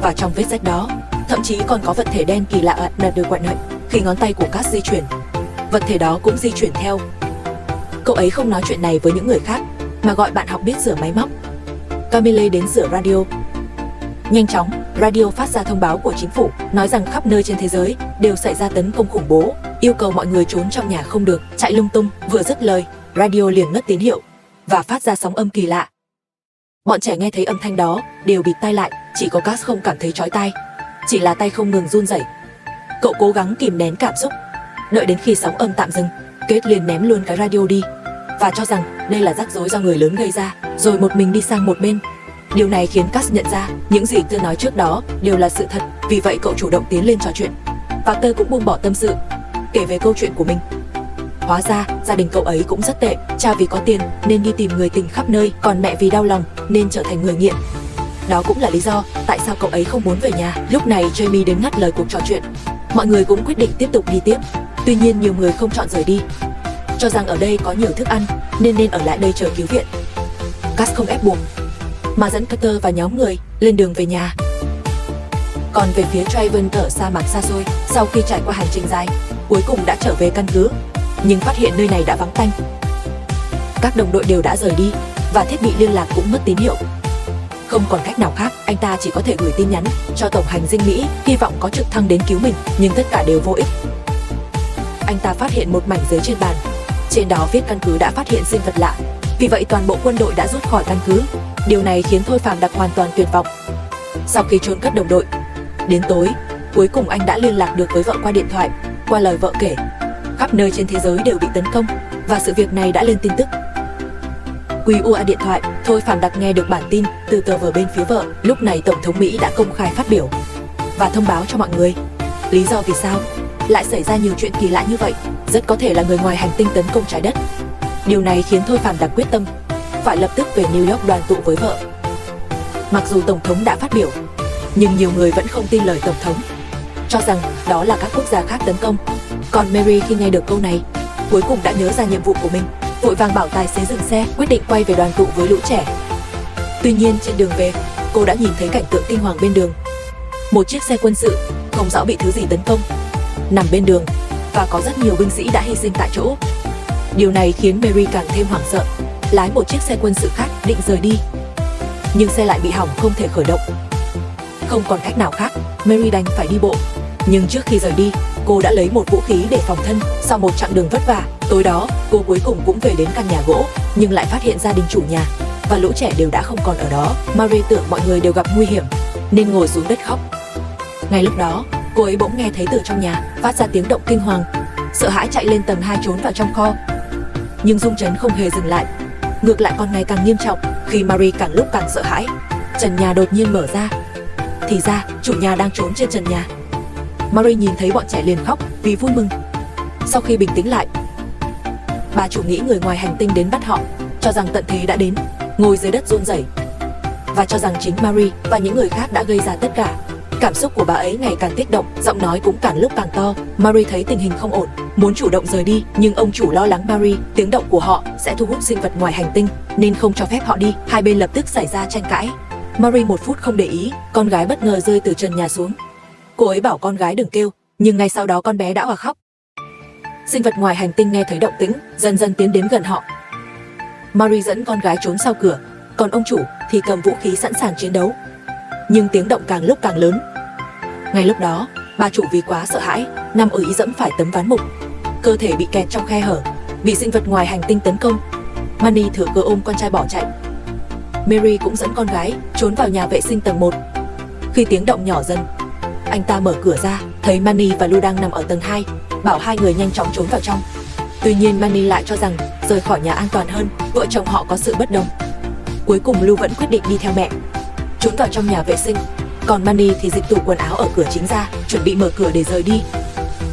Và trong vết rách đó, thậm chí còn có vật thể đen kỳ lạ đạt được quặn hận. Khi ngón tay của Cass di chuyển, vật thể đó cũng di chuyển theo. Cậu ấy không nói chuyện này với những người khác, mà gọi bạn học biết sửa máy móc. Camille đến sửa radio. Nhanh chóng, radio phát ra thông báo của chính phủ, nói rằng khắp nơi trên thế giới đều xảy ra tấn công khủng bố, yêu cầu mọi người trốn trong nhà không được chạy lung tung. Vừa dứt lời, radio liền ngắt tín hiệu và phát ra sóng âm kỳ lạ. Bọn trẻ nghe thấy âm thanh đó đều bịt tai lại, chỉ có Cass không cảm thấy chói tai, chỉ là tay không ngừng run rẩy. Cậu cố gắng kìm nén cảm xúc, đợi đến khi sóng âm tạm dừng, Kate liền ném luôn cái radio đi và cho rằng đây là rắc rối do người lớn gây ra, rồi một mình đi sang một bên. Điều này khiến Cass nhận ra những gì Tơ nói trước đó đều là sự thật, vì vậy cậu chủ động tiến lên trò chuyện và Tơ cũng buông bỏ tâm sự, kể về câu chuyện của mình. Hóa ra gia đình cậu ấy cũng rất tệ, cha vì có tiền nên đi tìm người tình khắp nơi, còn mẹ vì đau lòng nên trở thành người nghiện. Đó cũng là lý do tại sao cậu ấy không muốn về nhà. Lúc này Jamie đến ngắt lời cuộc trò chuyện. Mọi người cũng quyết định tiếp tục đi tiếp. Tuy nhiên nhiều người không chọn rời đi, cho rằng ở đây có nhiều thức ăn nên ở lại đây chờ cứu viện. Cass không ép buộc, mà dẫn Carter và nhóm người lên đường về nhà. Còn về phía Traven ở sa mạc xa xôi, sau khi trải qua hành trình dài, cuối cùng đã trở về căn cứ, nhưng phát hiện nơi này đã vắng tanh. Các đồng đội đều đã rời đi và thiết bị liên lạc cũng mất tín hiệu. Không còn cách nào khác, anh ta chỉ có thể gửi tin nhắn cho tổng hành dinh Mỹ, hy vọng có trực thăng đến cứu mình, nhưng tất cả đều vô ích. Anh ta phát hiện một mảnh giấy trên bàn, trên đó viết căn cứ đã phát hiện sinh vật lạ, vì vậy toàn bộ quân đội đã rút khỏi căn cứ. Điều này khiến Thôi Phàm Đặc hoàn toàn tuyệt vọng. Sau khi chôn cất đồng đội, đến tối, cuối cùng anh đã liên lạc được với vợ qua điện thoại. Qua lời vợ kể, khắp nơi trên thế giới đều bị tấn công, và sự việc này đã lên tin tức. QUA điện thoại, Thôi Phạm Đặc nghe được bản tin từ tờ vở bên phía vợ. Lúc này Tổng thống Mỹ đã công khai phát biểu và thông báo cho mọi người lý do vì sao lại xảy ra nhiều chuyện kỳ lạ như vậy. Rất có thể là người ngoài hành tinh tấn công trái đất. Điều này khiến Thôi Phạm Đặc quyết tâm phải lập tức về New York đoàn tụ với vợ. Mặc dù Tổng thống đã phát biểu, nhưng nhiều người vẫn không tin lời Tổng thống, cho rằng đó là các quốc gia khác tấn công. Còn Mary khi nghe được câu này, cuối cùng đã nhớ ra nhiệm vụ của mình, vội vàng bảo tài xế dừng xe, quyết định quay về đoàn tụ với lũ trẻ. Tuy nhiên trên đường về, cô đã nhìn thấy cảnh tượng kinh hoàng bên đường. Một chiếc xe quân sự, không rõ bị thứ gì tấn công, nằm bên đường, và có rất nhiều binh sĩ đã hy sinh tại chỗ. Điều này khiến Mary càng thêm hoảng sợ, lái một chiếc xe quân sự khác định rời đi. Nhưng xe lại bị hỏng không thể khởi động. Không còn cách nào khác, Mary đành phải đi bộ. Nhưng trước khi rời đi, cô đã lấy một vũ khí để phòng thân. Sau một chặng đường vất vả, tối đó, cô cuối cùng cũng về đến căn nhà gỗ, nhưng lại phát hiện gia đình chủ nhà và lũ trẻ đều đã không còn ở đó. Mary tưởng mọi người đều gặp nguy hiểm, nên ngồi xuống đất khóc. Ngay lúc đó, cô ấy bỗng nghe thấy từ trong nhà phát ra tiếng động kinh hoàng. Sợ hãi chạy lên tầng 2 trốn vào trong kho. Nhưng rung chấn không hề dừng lại, ngược lại còn ngày càng nghiêm trọng. Khi Mary càng lúc càng sợ hãi, trần nhà đột nhiên mở ra. Thì ra, chủ nhà đang trốn trên trần nhà. Mary nhìn thấy bọn trẻ liền khóc vì vui mừng. Sau khi bình tĩnh lại, bà chủ nghĩ người ngoài hành tinh đến bắt họ, cho rằng tận thế đã đến, ngồi dưới đất run rẩy, và cho rằng chính Mary và những người khác đã gây ra tất cả. Cảm xúc của bà ấy ngày càng kích động, giọng nói cũng càng lúc càng to. Mary thấy tình hình không ổn, muốn chủ động rời đi, nhưng ông chủ lo lắng Mary, tiếng động của họ sẽ thu hút sinh vật ngoài hành tinh, nên không cho phép họ đi. Hai bên lập tức xảy ra tranh cãi. Mary một phút không để ý, con gái bất ngờ rơi từ trần nhà xuống. Cô ấy bảo con gái đừng kêu, nhưng ngay sau đó con bé đã òa khóc. Sinh vật ngoài hành tinh nghe thấy động tĩnh, dần dần tiến đến gần họ. Mary dẫn con gái trốn sau cửa, còn ông chủ thì cầm vũ khí sẵn sàng chiến đấu. Nhưng tiếng động càng lúc càng lớn. Ngay lúc đó, bà chủ vì quá sợ hãi, nằm ở ý dẫm phải tấm ván mục, cơ thể bị kẹt trong khe hở, bị sinh vật ngoài hành tinh tấn công. Manny thừa cơ ôm con trai bỏ chạy. Mary cũng dẫn con gái trốn vào nhà vệ sinh tầng 1. Khi tiếng động nhỏ dần, anh ta mở cửa ra, thấy Manny và Lou đang nằm ở tầng 2, bảo hai người nhanh chóng trốn vào trong. Tuy nhiên Manny lại cho rằng rời khỏi nhà an toàn hơn, vợ chồng họ có sự bất đồng. Cuối cùng Lou vẫn quyết định đi theo mẹ, trốn vào trong nhà vệ sinh. Còn Manny thì dịch tủ quần áo ở cửa chính ra, chuẩn bị mở cửa để rời đi.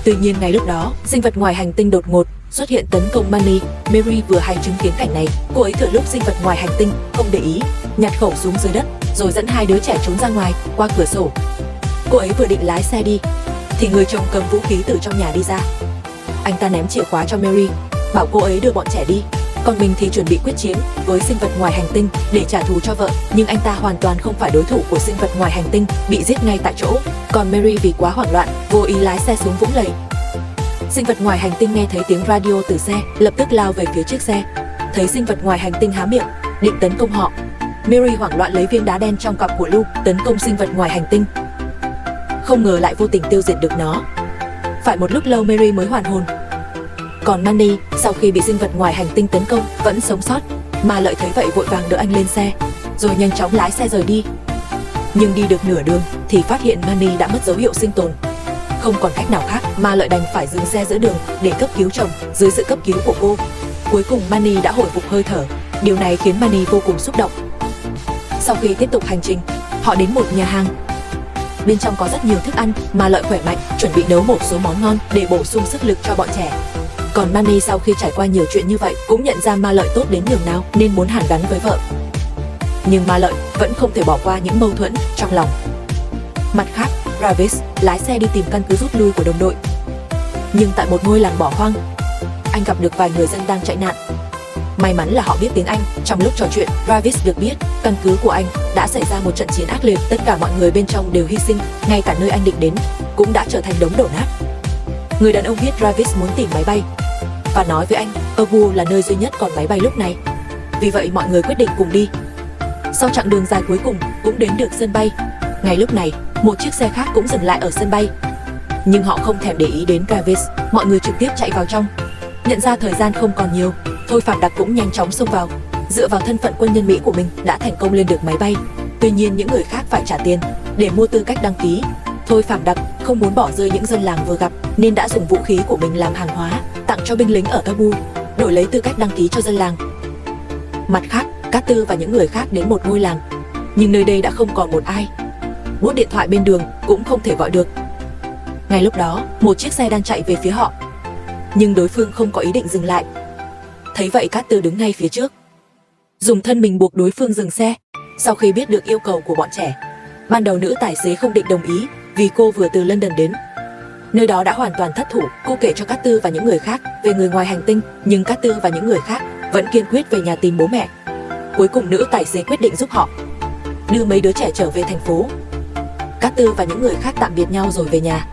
Tuy nhiên ngay lúc đó, sinh vật ngoài hành tinh đột ngột xuất hiện tấn công Manny. Mary vừa hay chứng kiến cảnh này, cô ấy thừa lúc sinh vật ngoài hành tinh không để ý, nhặt khẩu súng dưới đất, rồi dẫn hai đứa trẻ trốn ra ngoài qua cửa sổ. Cô ấy vừa định lái xe đi, thì người chồng cầm vũ khí từ trong nhà đi ra. Anh ta ném chìa khóa cho Mary, bảo cô ấy đưa bọn trẻ đi, còn mình thì chuẩn bị quyết chiến với sinh vật ngoài hành tinh để trả thù cho vợ. Nhưng anh ta hoàn toàn không phải đối thủ của sinh vật ngoài hành tinh, bị giết ngay tại chỗ. Còn Mary vì quá hoảng loạn, vô ý lái xe xuống vũng lầy. Sinh vật ngoài hành tinh nghe thấy tiếng radio từ xe, lập tức lao về phía chiếc xe. Thấy sinh vật ngoài hành tinh há miệng định tấn công họ, Mary hoảng loạn lấy viên đá đen trong cặp của Lou tấn công sinh vật ngoài hành tinh. Không ngờ lại vô tình tiêu diệt được nó. Phải một lúc lâu Mary mới hoàn hồn. Còn Manny, sau khi bị sinh vật ngoài hành tinh tấn công, vẫn sống sót. Ma Lợi thấy vậy vội vàng đỡ anh lên xe, rồi nhanh chóng lái xe rời đi. Nhưng đi được nửa đường thì phát hiện Manny đã mất dấu hiệu sinh tồn. Không còn cách nào khác, Ma Lợi đành phải dừng xe giữa đường để cấp cứu chồng. Dưới sự cấp cứu của cô, cuối cùng Manny đã hồi phục hơi thở. Điều này khiến Manny vô cùng xúc động. Sau khi tiếp tục hành trình, họ đến một nhà hàng. Bên trong có rất nhiều thức ăn. Ma Lợi khỏe mạnh, chuẩn bị nấu một số món ngon để bổ sung sức lực cho bọn trẻ. Còn Manny sau khi trải qua nhiều chuyện như vậy cũng nhận ra Ma Lợi tốt đến nhường nào nên muốn hàn gắn với vợ. Nhưng Ma Lợi vẫn không thể bỏ qua những mâu thuẫn trong lòng. Mặt khác, Travis lái xe đi tìm căn cứ rút lui của đồng đội. Nhưng tại một ngôi làng bỏ hoang, anh gặp được vài người dân đang chạy nạn. May mắn là họ biết tiếng Anh. Trong lúc trò chuyện, Travis được biết căn cứ của anh đã xảy ra một trận chiến ác liệt. Tất cả mọi người bên trong đều hy sinh, ngay cả nơi anh định đến cũng đã trở thành đống đổ nát. Người đàn ông biết Travis muốn tìm máy bay và nói với anh Obu là nơi duy nhất còn máy bay lúc này. Vì vậy mọi người quyết định cùng đi. Sau chặng đường dài cuối cùng cũng đến được sân bay. Ngay lúc này, một chiếc xe khác cũng dừng lại ở sân bay. Nhưng họ không thèm để ý đến Travis, mọi người trực tiếp chạy vào trong. Nhận ra thời gian không còn nhiều, Thôi Phạm Đặc cũng nhanh chóng xông vào. Dựa vào thân phận quân nhân Mỹ của mình đã thành công lên được máy bay. Tuy nhiên những người khác phải trả tiền để mua tư cách đăng ký. Thôi Phạm Đặc không muốn bỏ rơi những dân làng vừa gặp nên đã dùng vũ khí của mình làm hàng hóa tặng cho binh lính ở Tabu. đổi lấy tư cách đăng ký cho dân làng. Mặt khác, Carter và những người khác đến một ngôi làng, nhưng nơi đây đã không còn một ai. Bút điện thoại bên đường cũng không thể gọi được. Ngay lúc đó, một chiếc xe đang chạy về phía họ, nhưng đối phương không có ý định dừng lại. Thấy vậy, Carter đứng ngay phía trước, dùng thân mình buộc đối phương dừng xe. Sau khi biết được yêu cầu của bọn trẻ, ban đầu nữ tài xế không định đồng ý vì cô vừa từ London đến. Nơi đó đã hoàn toàn thất thủ. Cô kể cho Carter và những người khác về người ngoài hành tinh, nhưng Carter và những người khác vẫn kiên quyết về nhà tìm bố mẹ. Cuối cùng nữ tài xế quyết định giúp họ đưa mấy đứa trẻ trở về thành phố. Carter và những người khác tạm biệt nhau rồi về nhà.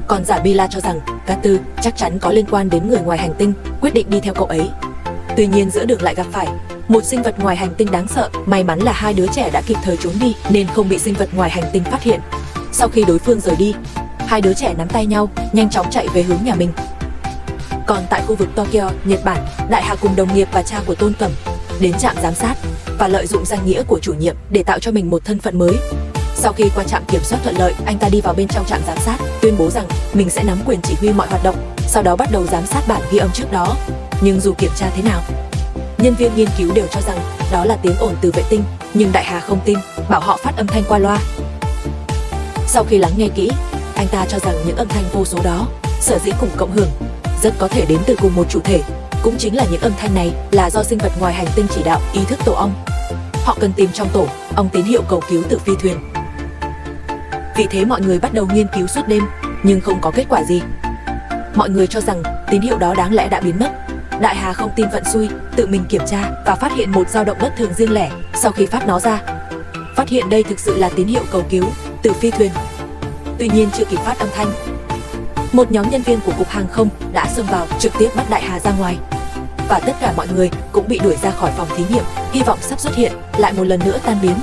Còn Jamila cho rằng Carter chắc chắn có liên quan đến người ngoài hành tinh, quyết định đi theo cậu ấy. Tuy nhiên giữa đường lại gặp phải một sinh vật ngoài hành tinh đáng sợ. May mắn là hai đứa trẻ đã kịp thời trốn đi nên không bị sinh vật ngoài hành tinh phát hiện. Sau khi đối phương rời đi, hai đứa trẻ nắm tay nhau, nhanh chóng chạy về hướng nhà mình. Còn tại khu vực Tokyo, Nhật Bản, Đại Hà cùng đồng nghiệp và cha của Tôn Cẩm đến trạm giám sát và lợi dụng danh nghĩa của chủ nhiệm để tạo cho mình một thân phận mới. Sau khi qua trạm kiểm soát thuận lợi, anh ta đi vào bên trong trạm giám sát, tuyên bố rằng mình sẽ nắm quyền chỉ huy mọi hoạt động, sau đó bắt đầu giám sát bản ghi âm trước đó. Nhưng dù kiểm tra thế nào, nhân viên nghiên cứu đều cho rằng đó là tiếng ồn từ vệ tinh, nhưng Đại Hà không tin, bảo họ phát âm thanh qua loa. Sau khi lắng nghe kỹ, anh ta cho rằng những âm thanh vô số đó sở dĩ cùng cộng hưởng rất có thể đến từ cùng một chủ thể. Cũng chính là những âm thanh này là do sinh vật ngoài hành tinh chỉ đạo ý thức tổ ong. Họ cần tìm trong tổ ong tín hiệu cầu cứu từ phi thuyền. Vì thế mọi người bắt đầu nghiên cứu suốt đêm, nhưng không có kết quả gì. Mọi người cho rằng tín hiệu đó đáng lẽ đã biến mất. Đại Hà không tin vận xui, tự mình kiểm tra và phát hiện một dao động bất thường riêng lẻ. Sau khi phát nó ra, phát hiện đây thực sự là tín hiệu cầu cứu từ phi thuyền. Tuy nhiên chưa kịp phát âm thanh, một nhóm nhân viên của cục hàng không đã xông vào, trực tiếp bắt Đại Hà ra ngoài. Và tất cả mọi người cũng bị đuổi ra khỏi phòng thí nghiệm, hy vọng sắp xuất hiện lại một lần nữa tan biến.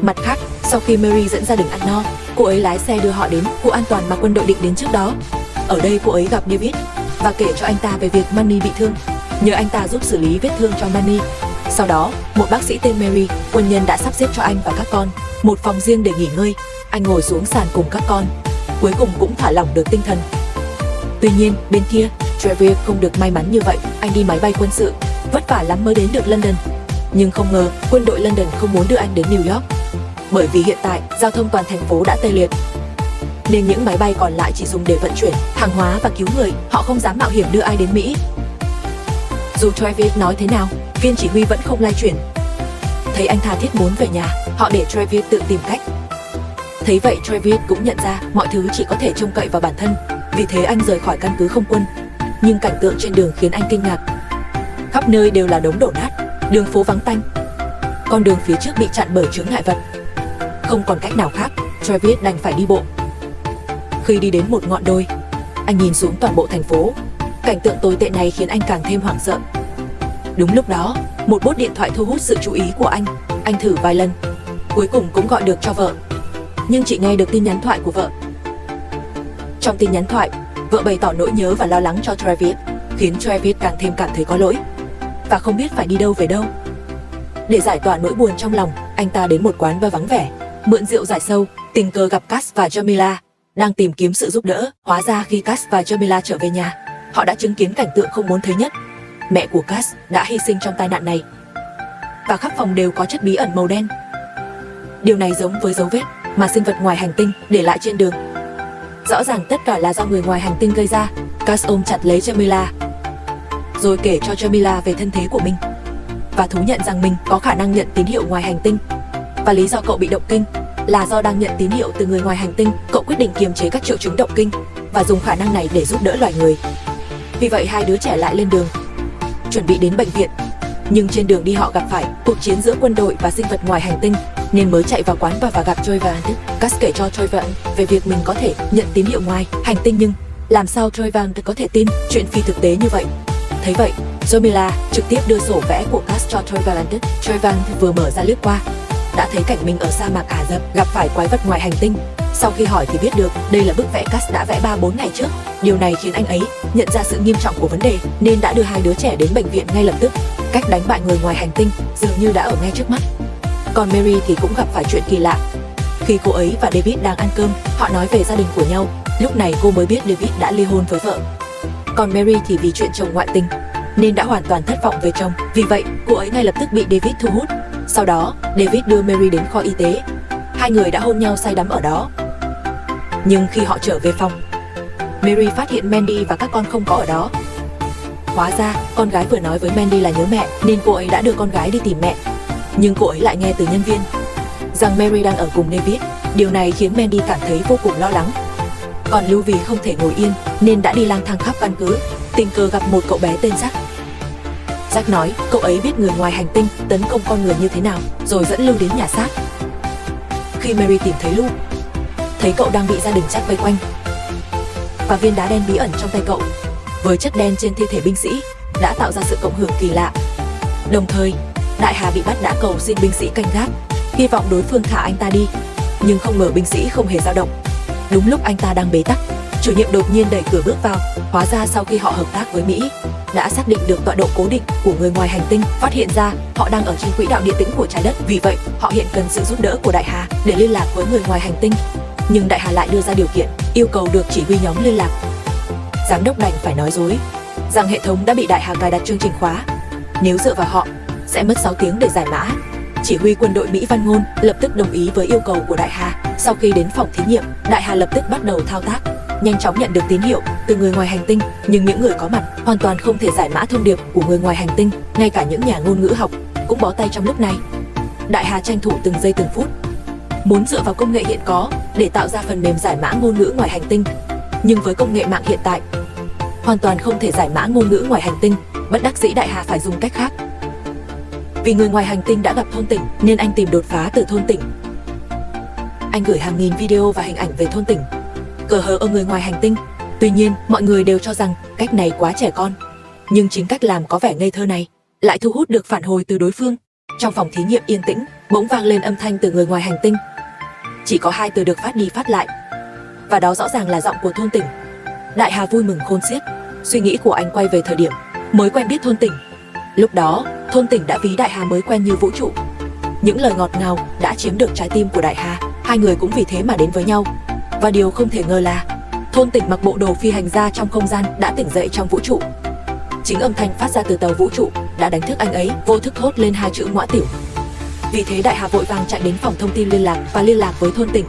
Mặt khác, sau khi Mary dẫn gia đình ăn no, cô ấy lái xe đưa họ đến khu an toàn mà quân đội định đến trước đó. Ở đây cô ấy gặp David và kể cho anh ta về việc Manny bị thương, nhờ anh ta giúp xử lý vết thương cho Manny. Sau đó, một bác sĩ tên Mary, quân nhân đã sắp xếp cho anh và các con một phòng riêng để nghỉ ngơi. Anh ngồi xuống sàn cùng các con, cuối cùng cũng thả lỏng được tinh thần. Tuy nhiên, bên kia, Trevor không được may mắn như vậy. Anh đi máy bay quân sự, vất vả lắm mới đến được London. Nhưng không ngờ, quân đội London không muốn đưa anh đến New York, bởi vì hiện tại, giao thông toàn thành phố đã tê liệt, nên những máy bay còn lại chỉ dùng để vận chuyển hàng hóa và cứu người. Họ không dám mạo hiểm đưa ai đến Mỹ. Dù Trevor nói thế nào, viên chỉ huy vẫn không lay chuyển. Thấy anh tha thiết muốn về nhà, họ để Trevor tự tìm cách. Thấy vậy, Trevor cũng nhận ra mọi thứ chỉ có thể trông cậy vào bản thân. Vì thế anh rời khỏi căn cứ không quân. Nhưng cảnh tượng trên đường khiến anh kinh ngạc. Khắp nơi đều là đống đổ nát, đường phố vắng tanh, con đường phía trước bị chặn bởi chướng ngại vật. Không còn cách nào khác, Trevor đành phải đi bộ. Khi đi đến một ngọn đồi, anh nhìn xuống toàn bộ thành phố. Cảnh tượng tồi tệ này khiến anh càng thêm hoảng sợ. Đúng lúc đó, một bốt điện thoại thu hút sự chú ý của anh. Anh thử vài lần, cuối cùng cũng gọi được cho vợ, nhưng chỉ nghe được tin nhắn thoại của vợ. Trong tin nhắn thoại, vợ bày tỏ nỗi nhớ và lo lắng cho Travis, khiến Travis càng thêm cảm thấy có lỗi và không biết phải đi đâu về đâu. Để giải tỏa nỗi buồn trong lòng, anh ta đến một quán bar vắng vẻ, mượn rượu giải sâu, tình cờ gặp Cass và Jamila đang tìm kiếm sự giúp đỡ. Hóa ra khi Cass và Jamila trở về nhà, họ đã chứng kiến cảnh tượng không muốn thấy nhất. Mẹ của Cass đã hy sinh trong tai nạn này, và khắp phòng đều có chất bí ẩn màu đen. Điều này giống với dấu vết mà sinh vật ngoài hành tinh để lại trên đường. Rõ ràng tất cả là do người ngoài hành tinh gây ra. Cass ôm chặt lấy Jamila, rồi kể cho Jamila về thân thế của mình và thú nhận rằng mình có khả năng nhận tín hiệu ngoài hành tinh. Và lý do cậu bị động kinh là do đang nhận tín hiệu từ người ngoài hành tinh. Cậu quyết định kiềm chế các triệu chứng động kinh và dùng khả năng này để giúp đỡ loài người. Vì vậy hai đứa trẻ lại lên đường, chuẩn bị đến bệnh viện. Nhưng trên đường đi họ gặp phải cuộc chiến giữa quân đội và sinh vật ngoài hành tinh, nên mới chạy vào quán và gặp Troy Van. Cass kể cho Troy Van về việc mình có thể nhận tín hiệu ngoài hành tinh, nhưng làm sao Troy Van có thể tin chuyện phi thực tế như vậy. Thấy vậy, Jamila trực tiếp đưa sổ vẽ của Cass cho Troy Van. Troy Van vừa mở ra lướt qua, đã thấy cảnh mình ở sa mạc Ả Rập gặp phải quái vật ngoài hành tinh. Sau khi hỏi thì biết được đây là bức vẽ Cass đã vẽ 3-4 ngày trước. Điều này khiến anh ấy nhận ra sự nghiêm trọng của vấn đề, nên đã đưa hai đứa trẻ đến bệnh viện ngay lập tức. Cách đánh bại người ngoài hành tinh dường như đã ở ngay trước mắt. Còn Mary thì cũng gặp phải chuyện kỳ lạ. Khi cô ấy và David đang ăn cơm, họ nói về gia đình của nhau. Lúc này cô mới biết David đã ly hôn với vợ. Còn Mary thì vì chuyện chồng ngoại tình nên đã hoàn toàn thất vọng về chồng. Vì vậy, cô ấy ngay lập tức bị David thu hút. Sau đó, David đưa Mary đến kho y tế. Hai người đã hôn nhau say đắm ở đó. Nhưng khi họ trở về phòng, Mary phát hiện Mandy và các con không có ở đó. Hóa ra, con gái vừa nói với Mandy là nhớ mẹ nên cô ấy đã đưa con gái đi tìm mẹ. Nhưng cô ấy lại nghe từ nhân viên rằng Mary đang ở cùng David. Điều này khiến Mandy cảm thấy vô cùng lo lắng. Còn Lưu vì không thể ngồi yên nên đã đi lang thang khắp căn cứ, tình cờ gặp một cậu bé tên Jack. Jack nói cậu ấy biết người ngoài hành tinh tấn công con người như thế nào, rồi dẫn Lưu đến nhà xác. Khi Mary tìm thấy Lưu, thấy cậu đang bị gia đình Jack vây quanh và viên đá đen bí ẩn trong tay cậu với chất đen trên thi thể binh sĩ đã tạo ra sự cộng hưởng kỳ lạ. Đồng thời, Đại Hà bị bắt đã cầu xin binh sĩ canh gác, hy vọng đối phương thả anh ta đi, nhưng không ngờ binh sĩ không hề dao động. Đúng lúc anh ta đang bế tắc, chủ nhiệm đột nhiên đẩy cửa bước vào. Hóa ra sau khi họ hợp tác với Mỹ, đã xác định được tọa độ cố định của người ngoài hành tinh, phát hiện ra họ đang ở trên quỹ đạo địa tĩnh của trái đất. Vì vậy, họ hiện cần sự giúp đỡ của Đại Hà để liên lạc với người ngoài hành tinh. Nhưng Đại Hà lại đưa ra điều kiện, yêu cầu được chỉ huy nhóm liên lạc. Giám đốc đành phải nói dối rằng hệ thống đã bị Đại Hà cài đặt chương trình khóa. Nếu dựa vào họ, sẽ mất 6 tiếng để giải mã. Chỉ huy quân đội Mỹ Văn Ngôn lập tức đồng ý với yêu cầu của Đại Hà. Sau khi đến phòng thí nghiệm, Đại Hà lập tức bắt đầu thao tác, nhanh chóng nhận được tín hiệu từ người ngoài hành tinh. Nhưng những người có mặt hoàn toàn không thể giải mã thông điệp của người ngoài hành tinh. Ngay cả những nhà ngôn ngữ học cũng bó tay trong lúc này. Đại Hà tranh thủ từng giây từng phút, muốn dựa vào công nghệ hiện có để tạo ra phần mềm giải mã ngôn ngữ ngoài hành tinh. Nhưng với công nghệ mạng hiện tại, hoàn toàn không thể giải mã ngôn ngữ ngoài hành tinh. Bất đắc dĩ Đại Hà phải dùng cách khác. Vì người ngoài hành tinh đã gặp thôn tỉnh nên anh tìm đột phá từ thôn tỉnh. Anh gửi hàng nghìn video và hình ảnh về thôn tỉnh, cờ hờ ở người ngoài hành tinh. Tuy nhiên, mọi người đều cho rằng cách này quá trẻ con. Nhưng chính cách làm có vẻ ngây thơ này lại thu hút được phản hồi từ đối phương. Trong phòng thí nghiệm yên tĩnh, bỗng vang lên âm thanh từ người ngoài hành tinh. Chỉ có 2 từ được phát đi phát lại, và đó rõ ràng là giọng của thôn tỉnh. Đại Hà vui mừng khôn xiết. Suy nghĩ của anh quay về thời điểm mới quen biết thôn tỉnh. Lúc đó, thôn tỉnh đã ví Đại Hà mới quen như vũ trụ. Những lời ngọt ngào đã chiếm được trái tim của Đại Hà. Hai người cũng vì thế mà đến với nhau. Và điều không thể ngờ là thôn tỉnh mặc bộ đồ phi hành gia trong không gian đã tỉnh dậy trong vũ trụ. Chính âm thanh phát ra từ tàu vũ trụ đã đánh thức anh ấy, vô thức thốt lên 2 chữ ngõa tiểu. Vì thế Đại Hà vội vàng chạy đến phòng thông tin liên lạc và liên lạc với thôn tỉnh.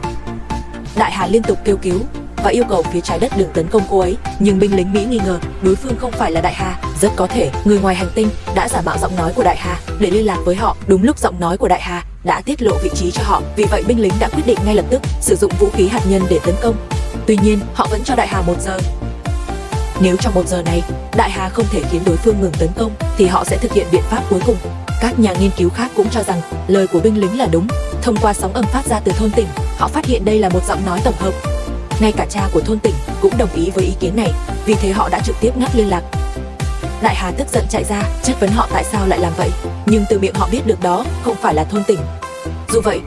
Đại Hà liên tục kêu cứu và yêu cầu phía trái đất đừng tấn công cô ấy. Nhưng binh lính Mỹ nghi ngờ đối phương không phải là Đại Hà. Rất có thể người ngoài hành tinh đã giả mạo giọng nói của Đại Hà để liên lạc với họ. Đúng lúc giọng nói của Đại Hà đã tiết lộ vị trí cho họ. Vì vậy binh lính đã quyết định ngay lập tức sử dụng vũ khí hạt nhân để tấn công. Tuy nhiên họ vẫn cho Đại Hà 1 giờ. Nếu trong 1 giờ này Đại Hà không thể khiến đối phương ngừng tấn công thì họ sẽ thực hiện biện pháp cuối cùng. Các nhà nghiên cứu khác cũng cho rằng lời của binh lính là đúng. Thông qua sóng âm phát ra từ thôn tỉnh, họ phát hiện đây là một giọng nói tổng hợp. Ngay cả cha của thôn tỉnh cũng đồng ý với ý kiến này. Vì thế họ đã trực tiếp ngắt liên lạc. Đại Hà tức giận chạy ra chất vấn họ tại sao lại làm vậy. Nhưng từ miệng họ biết được đó không phải là thôn tỉnh. Dù vậy,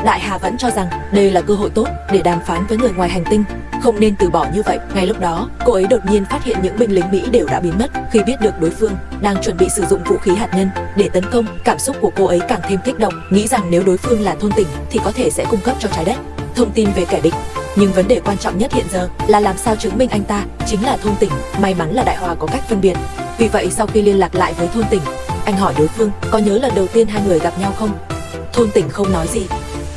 Đại Hà vẫn cho rằng đây là cơ hội tốt để đàm phán với người ngoài hành tinh, không nên từ bỏ như vậy. Ngay lúc đó, cô ấy đột nhiên phát hiện những binh lính Mỹ đều đã biến mất. Khi biết được đối phương đang chuẩn bị sử dụng vũ khí hạt nhân để tấn công, cảm xúc của cô ấy càng thêm kích động, nghĩ rằng nếu đối phương là thôn tỉnh thì có thể sẽ cung cấp cho trái đất thông tin về kẻ địch. Nhưng vấn đề quan trọng nhất hiện giờ là làm sao chứng minh anh ta chính là thôn tỉnh. May mắn là Đại Hòa có cách phân biệt. Vì vậy sau khi liên lạc lại với thôn tỉnh, anh hỏi đối phương có nhớ lần đầu tiên hai người gặp nhau không. Thôn tỉnh không nói gì,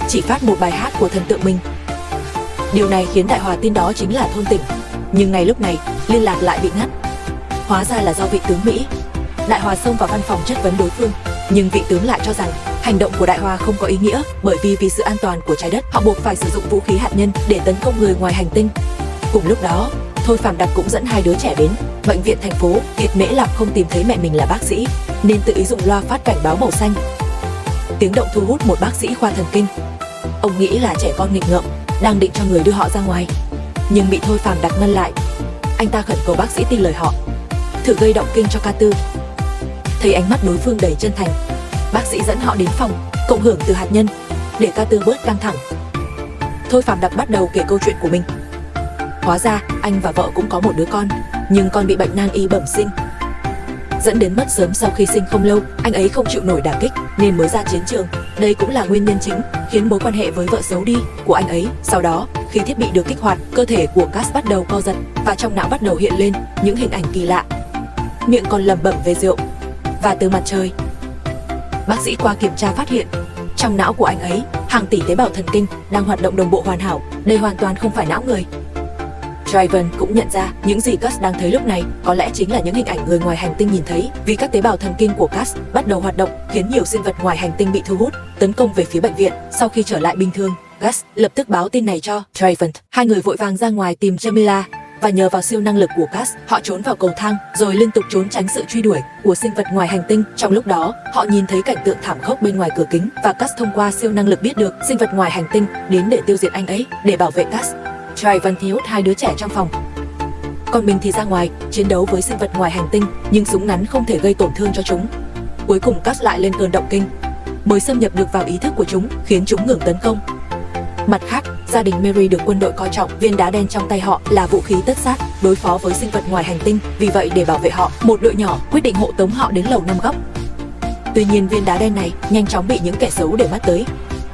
chỉ phát một bài hát của thần tượng mình. Điều này khiến Đại Hòa tin đó chính là thôn tỉnh. Nhưng ngay lúc này liên lạc lại bị ngắt. Hóa ra là do vị tướng Mỹ. Đại Hòa xông vào văn phòng chất vấn đối phương, nhưng vị tướng lại cho rằng hành động của Đại Hòa không có ý nghĩa, bởi vì sự an toàn của trái đất họ buộc phải sử dụng vũ khí hạt nhân để tấn công người ngoài hành tinh. Cùng lúc đó, Thôi Phạm Đặc cũng dẫn 2 đứa trẻ đến bệnh viện thành phố. Kiệt Mễ Lạp không tìm thấy mẹ mình là bác sĩ nên tự ý dùng loa phát cảnh báo màu xanh. Tiếng động thu hút một bác sĩ khoa thần kinh. Ông nghĩ là trẻ con nghịch ngợm đang định cho người đưa họ ra ngoài, nhưng bị Thôi Phạm Đặc ngăn lại. Anh ta khẩn cầu bác sĩ tin lời họ, thử gây động kinh cho ca tư. Thấy ánh mắt đối phương đầy chân thành, bác sĩ dẫn họ đến phòng cộng hưởng từ hạt nhân để ca tư bớt căng thẳng. Thôi Phạm Đặc bắt đầu kể câu chuyện của mình. Hóa ra anh và vợ cũng có một đứa con, nhưng con bị bệnh nan y bẩm sinh, dẫn đến mất sớm sau khi sinh không lâu. Anh ấy không chịu nổi đả kích nên mới ra chiến trường. Đây cũng là nguyên nhân chính khiến mối quan hệ với vợ xấu đi của anh ấy. Sau đó Khi thiết bị được kích hoạt, cơ thể của Cass bắt đầu co giật và trong não bắt đầu hiện lên những hình ảnh kỳ lạ. Miệng còn lẩm bẩm về rượu và từ mặt trời. Bác sĩ qua kiểm tra phát hiện trong não của anh ấy hàng tỷ tế bào thần kinh đang hoạt động đồng bộ hoàn hảo. Đây hoàn toàn không phải não người. Driven cũng nhận ra những gì Cass đang thấy lúc này có lẽ chính là những hình ảnh người ngoài hành tinh nhìn thấy, vì các tế bào thần kinh của Cass bắt đầu hoạt động khiến nhiều sinh vật ngoài hành tinh bị thu hút, tấn công về phía bệnh viện. Sau khi trở lại bình thường, Cass lập tức báo tin này cho Driven. Hai người vội vàng ra ngoài tìm Jamila và nhờ vào siêu năng lực của Cass, họ trốn vào cầu thang rồi liên tục trốn tránh sự truy đuổi của sinh vật ngoài hành tinh. Trong lúc đó, họ nhìn thấy cảnh tượng thảm khốc bên ngoài cửa kính và Cass thông qua siêu năng lực biết được sinh vật ngoài hành tinh đến để tiêu diệt anh ấy. Để bảo vệ Cass, Driven thì hút hai đứa trẻ trong phòng, còn mình thì ra ngoài chiến đấu với sinh vật ngoài hành tinh, nhưng súng ngắn không thể gây tổn thương cho chúng. Cuối cùng Cass lại lên cơn động kinh, mới xâm nhập được vào ý thức của chúng, khiến chúng ngừng tấn công. Mặt khác, gia đình Mary được quân đội coi trọng, viên đá đen trong tay họ là vũ khí tất sát đối phó với sinh vật ngoài hành tinh. Vì vậy, để bảo vệ họ, một đội nhỏ quyết định hộ tống họ đến lầu 5 góc. Tuy nhiên, viên đá đen này nhanh chóng bị những kẻ xấu để mắt tới.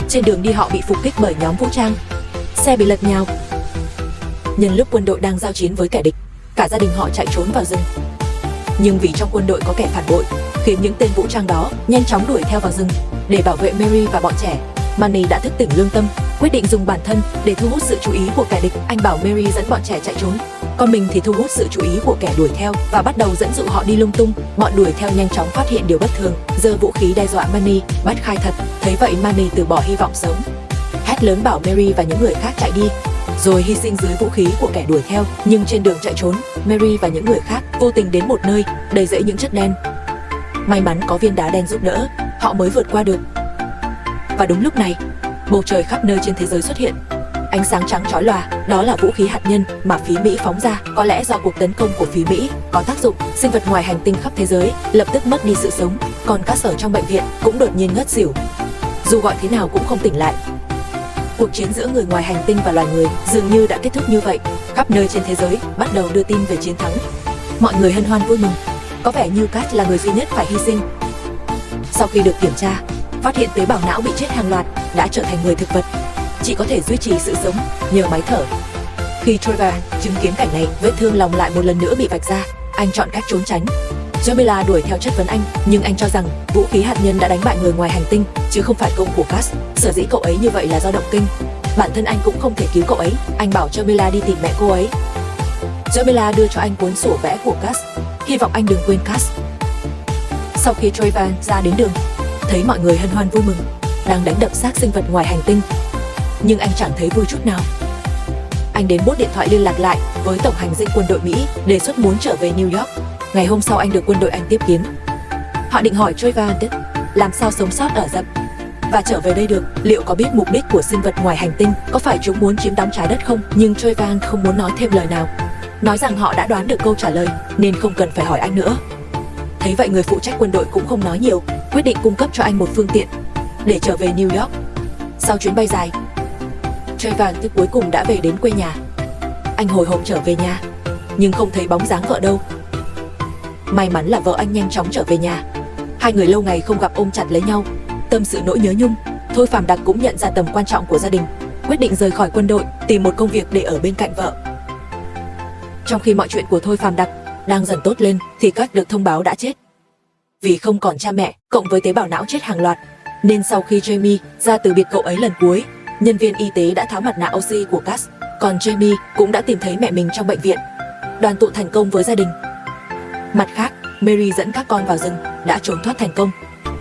Trên đường đi, họ bị phục kích bởi nhóm vũ trang, xe bị lật nhào. Nhân lúc quân đội đang giao chiến với kẻ địch, cả gia đình họ chạy trốn vào rừng. Nhưng vì trong quân đội có kẻ phản bội, khiến những tên vũ trang đó nhanh chóng đuổi theo vào rừng. Để bảo vệ Mary và bọn trẻ, Manny đã thức tỉnh lương tâm, quyết định dùng bản thân để thu hút sự chú ý của kẻ địch. Anh bảo Mary dẫn bọn trẻ chạy trốn, còn mình thì thu hút sự chú ý của kẻ đuổi theo và bắt đầu dẫn dụ họ đi lung tung. Bọn đuổi theo nhanh chóng phát hiện điều bất thường, giơ vũ khí đe dọa Manny, bắt khai thật. Thấy vậy, Manny từ bỏ hy vọng sống, hét lớn bảo Mary và những người khác chạy đi, rồi hy sinh dưới vũ khí của kẻ đuổi theo. Nhưng trên đường chạy trốn, Mary và những người khác vô tình đến một nơi đầy rẫy những chất đen. May mắn có viên đá đen giúp đỡ, họ mới vượt qua được. Và đúng lúc này, bầu trời khắp nơi trên thế giới xuất hiện ánh sáng trắng chói lòa. Đó là vũ khí hạt nhân mà phía Mỹ phóng ra. Có lẽ do cuộc tấn công của phía Mỹ có tác dụng, sinh vật ngoài hành tinh khắp thế giới lập tức mất đi sự sống, còn Cass ở trong bệnh viện cũng đột nhiên ngất xỉu, dù gọi thế nào cũng không tỉnh lại. Cuộc chiến giữa người ngoài hành tinh và loài người dường như đã kết thúc như vậy. Khắp nơi trên thế giới bắt đầu đưa tin về chiến thắng. Mọi người hân hoan vui mừng, có vẻ như Cass là người duy nhất phải hy sinh. Sau khi được kiểm tra, phát hiện tế bào não bị chết hàng loạt đã trở thành người thực vật, chỉ có thể duy trì sự sống nhờ máy thở. Khi Trevor chứng kiến cảnh này, vết thương lòng lại một lần nữa bị vạch ra. Anh chọn cách trốn tránh. Jamila đuổi theo chất vấn anh, nhưng anh cho rằng vũ khí hạt nhân đã đánh bại người ngoài hành tinh, chứ không phải công của Cass. Sở dĩ cậu ấy như vậy là do động kinh. Bản thân anh cũng không thể cứu cậu ấy. Anh bảo Jamila đi tìm mẹ cô ấy. Jamila đưa cho anh cuốn sổ vẽ của Cass, hy vọng anh đừng quên Cass. Sau khi Trevor ra đến đường, thấy mọi người hân hoan vui mừng, đang đánh đập xác sinh vật ngoài hành tinh, nhưng anh chẳng thấy vui chút nào. Anh đến bốt điện thoại liên lạc lại với tổng hành dinh quân đội Mỹ, đề xuất muốn trở về New York. Ngày hôm sau, anh được quân đội Anh tiếp kiến. Họ định hỏi Trevor làm sao sống sót ở dập và trở về đây được, liệu có biết mục đích của sinh vật ngoài hành tinh, có phải chúng muốn chiếm đóng trái đất không? Nhưng Trevor không muốn nói thêm lời nào, nói rằng họ đã đoán được câu trả lời nên không cần phải hỏi anh nữa. Thấy vậy, người phụ trách quân đội cũng không nói nhiều, quyết định cung cấp cho anh một phương tiện để trở về New York. Sau chuyến bay dài, Trevor cuối cùng đã về đến quê nhà. Anh hồi hộp trở về nhà, nhưng không thấy bóng dáng vợ đâu. May mắn là vợ anh nhanh chóng trở về nhà. Hai người lâu ngày không gặp ôm chặt lấy nhau, tâm sự nỗi nhớ nhung. Thôi Phàm Đặc cũng nhận ra tầm quan trọng của gia đình, quyết định rời khỏi quân đội, tìm một công việc để ở bên cạnh vợ. Trong khi mọi chuyện của Thôi Phàm Đặc đang dần tốt lên, thì Cass được thông báo đã chết. Vì không còn cha mẹ, cộng với tế bào não chết hàng loạt, nên sau khi Jamie ra từ biệt cậu ấy lần cuối, nhân viên y tế đã tháo mặt nạ oxy của Cass. Còn Jamie cũng đã tìm thấy mẹ mình trong bệnh viện, đoàn tụ thành công với gia đình. Mặt khác, Mary dẫn các con vào rừng, đã trốn thoát thành công.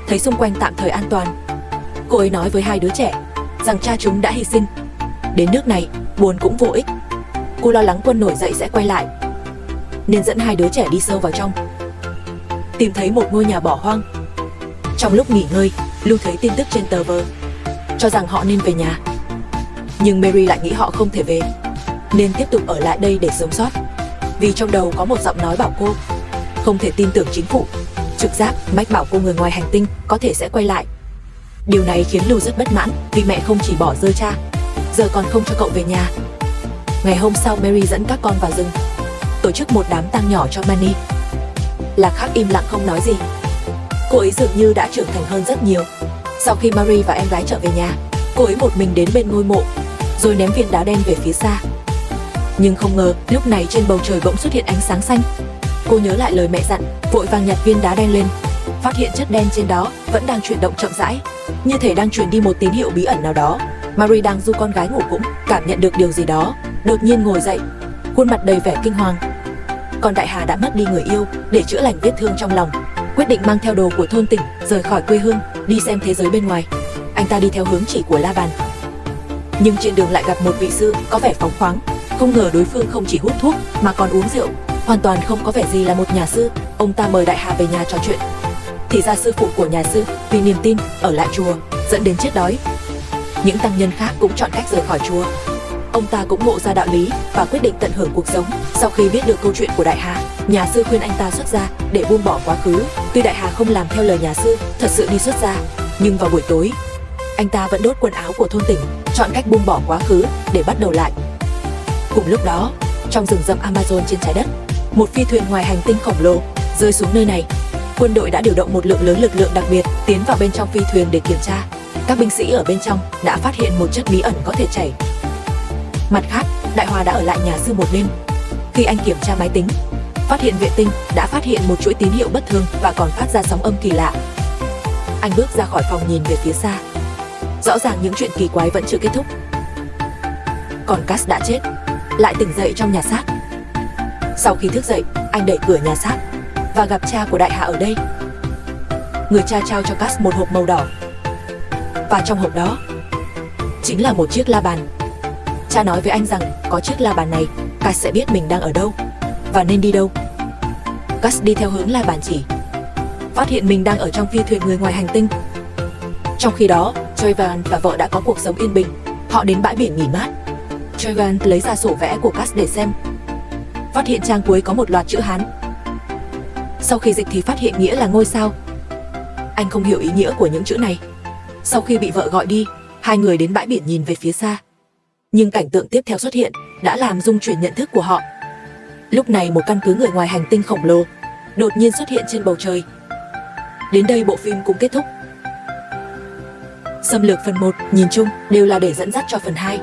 Thấy xung quanh tạm thời an toàn, cô ấy nói với hai đứa trẻ rằng cha chúng đã hy sinh. Đến nước này, buồn cũng vô ích. Cô lo lắng quân nổi dậy sẽ quay lại, nên dẫn hai đứa trẻ đi sâu vào trong, tìm thấy một ngôi nhà bỏ hoang. Trong lúc nghỉ ngơi, lưu thấy tin tức trên tờ vờ cho rằng họ nên về nhà. Nhưng Mary lại nghĩ họ không thể về, nên tiếp tục ở lại đây để sống sót. Vì trong đầu có một giọng nói bảo cô không thể tin tưởng chính phủ. Trực giác mách bảo cô người ngoài hành tinh có thể sẽ quay lại. Điều này khiến Lưu rất bất mãn, vì mẹ không chỉ bỏ rơi cha, giờ còn không cho cậu về nhà. Ngày hôm sau, Mary dẫn các con vào rừng, tổ chức một đám tang nhỏ cho Manny. Lạc Khắc im lặng không nói gì. Cô ấy dường như đã trưởng thành hơn rất nhiều. Sau khi Mary và em gái trở về nhà, cô ấy một mình đến bên ngôi mộ, rồi ném viên đá đen về phía xa. Nhưng không ngờ, lúc này trên bầu trời bỗng xuất hiện ánh sáng xanh. Cô nhớ lại lời mẹ dặn, vội vàng nhặt viên đá đen lên, phát hiện chất đen trên đó vẫn đang chuyển động chậm rãi, như thể đang truyền đi một tín hiệu bí ẩn nào đó. Marie đang du con gái ngủ cũng cảm nhận được điều gì đó, đột nhiên ngồi dậy, khuôn mặt đầy vẻ kinh hoàng. Còn Đại Hà đã mất đi người yêu, để chữa lành vết thương trong lòng, quyết định mang theo đồ của thôn tỉnh rời khỏi quê hương, đi xem thế giới bên ngoài. Anh ta đi theo hướng chỉ của La Bàn, nhưng trên đường lại gặp một vị sư có vẻ phóng khoáng. Không ngờ đối phương không chỉ hút thuốc mà còn uống rượu, hoàn toàn không có vẻ gì là một nhà sư. Ông ta mời Đại Hà về nhà trò chuyện. Thì ra sư phụ của nhà sư vì niềm tin ở lại chùa dẫn đến chết đói. Những tăng nhân khác cũng chọn cách rời khỏi chùa. Ông ta cũng ngộ ra đạo lý và quyết định tận hưởng cuộc sống. Sau khi biết được câu chuyện của Đại Hà, nhà sư khuyên anh ta xuất gia để buông bỏ quá khứ. Tuy Đại Hà không làm theo lời nhà sư, thật sự đi xuất gia, nhưng vào buổi tối, anh ta vẫn đốt quần áo của thôn tỉnh, chọn cách buông bỏ quá khứ để bắt đầu lại. Cùng lúc đó, trong rừng rậm Amazon trên trái đất, một phi thuyền ngoài hành tinh khổng lồ rơi xuống nơi này. Quân đội đã điều động một lượng lớn lực lượng đặc biệt tiến vào bên trong phi thuyền để kiểm tra. Các binh sĩ ở bên trong đã phát hiện một chất bí ẩn có thể chảy. Mặt khác, Đại Hòa đã ở lại nhà sư một đêm. Khi anh kiểm tra máy tính, phát hiện vệ tinh đã phát hiện một chuỗi tín hiệu bất thường và còn phát ra sóng âm kỳ lạ. Anh bước ra khỏi phòng nhìn về phía xa. Rõ ràng những chuyện kỳ quái vẫn chưa kết thúc. Còn Cass đã chết, lại tỉnh dậy trong nhà xác. Sau khi thức dậy, anh đẩy cửa nhà xác và gặp cha của Đại Hà ở đây. Người cha trao cho Cass một hộp màu đỏ, và trong hộp đó chính là một chiếc la bàn. Cha nói với anh rằng có chiếc la bàn này, Cass sẽ biết mình đang ở đâu và nên đi đâu. Cass đi theo hướng la bàn chỉ, phát hiện mình đang ở trong phi thuyền người ngoài hành tinh. Trong khi đó, Trevan và vợ đã có cuộc sống yên bình. Họ đến bãi biển nghỉ mát. Trevan lấy ra sổ vẽ của Cass để xem, phát hiện trang cuối có một loạt chữ Hán. Sau khi dịch thì phát hiện nghĩa là ngôi sao. Anh không hiểu ý nghĩa của những chữ này. Sau khi bị vợ gọi đi, hai người đến bãi biển nhìn về phía xa. Nhưng cảnh tượng tiếp theo xuất hiện đã làm rung chuyển nhận thức của họ. Lúc này một căn cứ người ngoài hành tinh khổng lồ đột nhiên xuất hiện trên bầu trời. Đến đây bộ phim cũng kết thúc. Xâm lược phần 1 nhìn chung đều là để dẫn dắt cho phần 2.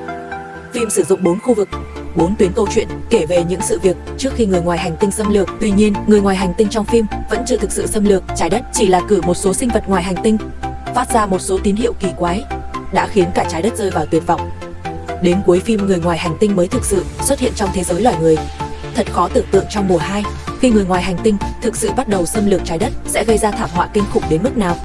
Phim sử dụng 4 khu vực, 4 tuyến câu chuyện kể về những sự việc trước khi người ngoài hành tinh xâm lược. Tuy nhiên, người ngoài hành tinh trong phim vẫn chưa thực sự xâm lược trái đất, chỉ là cử một số sinh vật ngoài hành tinh phát ra một số tín hiệu kỳ quái đã khiến cả trái đất rơi vào tuyệt vọng. Đến cuối phim, người ngoài hành tinh mới thực sự xuất hiện trong thế giới loài người. Thật khó tưởng tượng trong mùa 2, khi người ngoài hành tinh thực sự bắt đầu xâm lược trái đất sẽ gây ra thảm họa kinh khủng đến mức nào.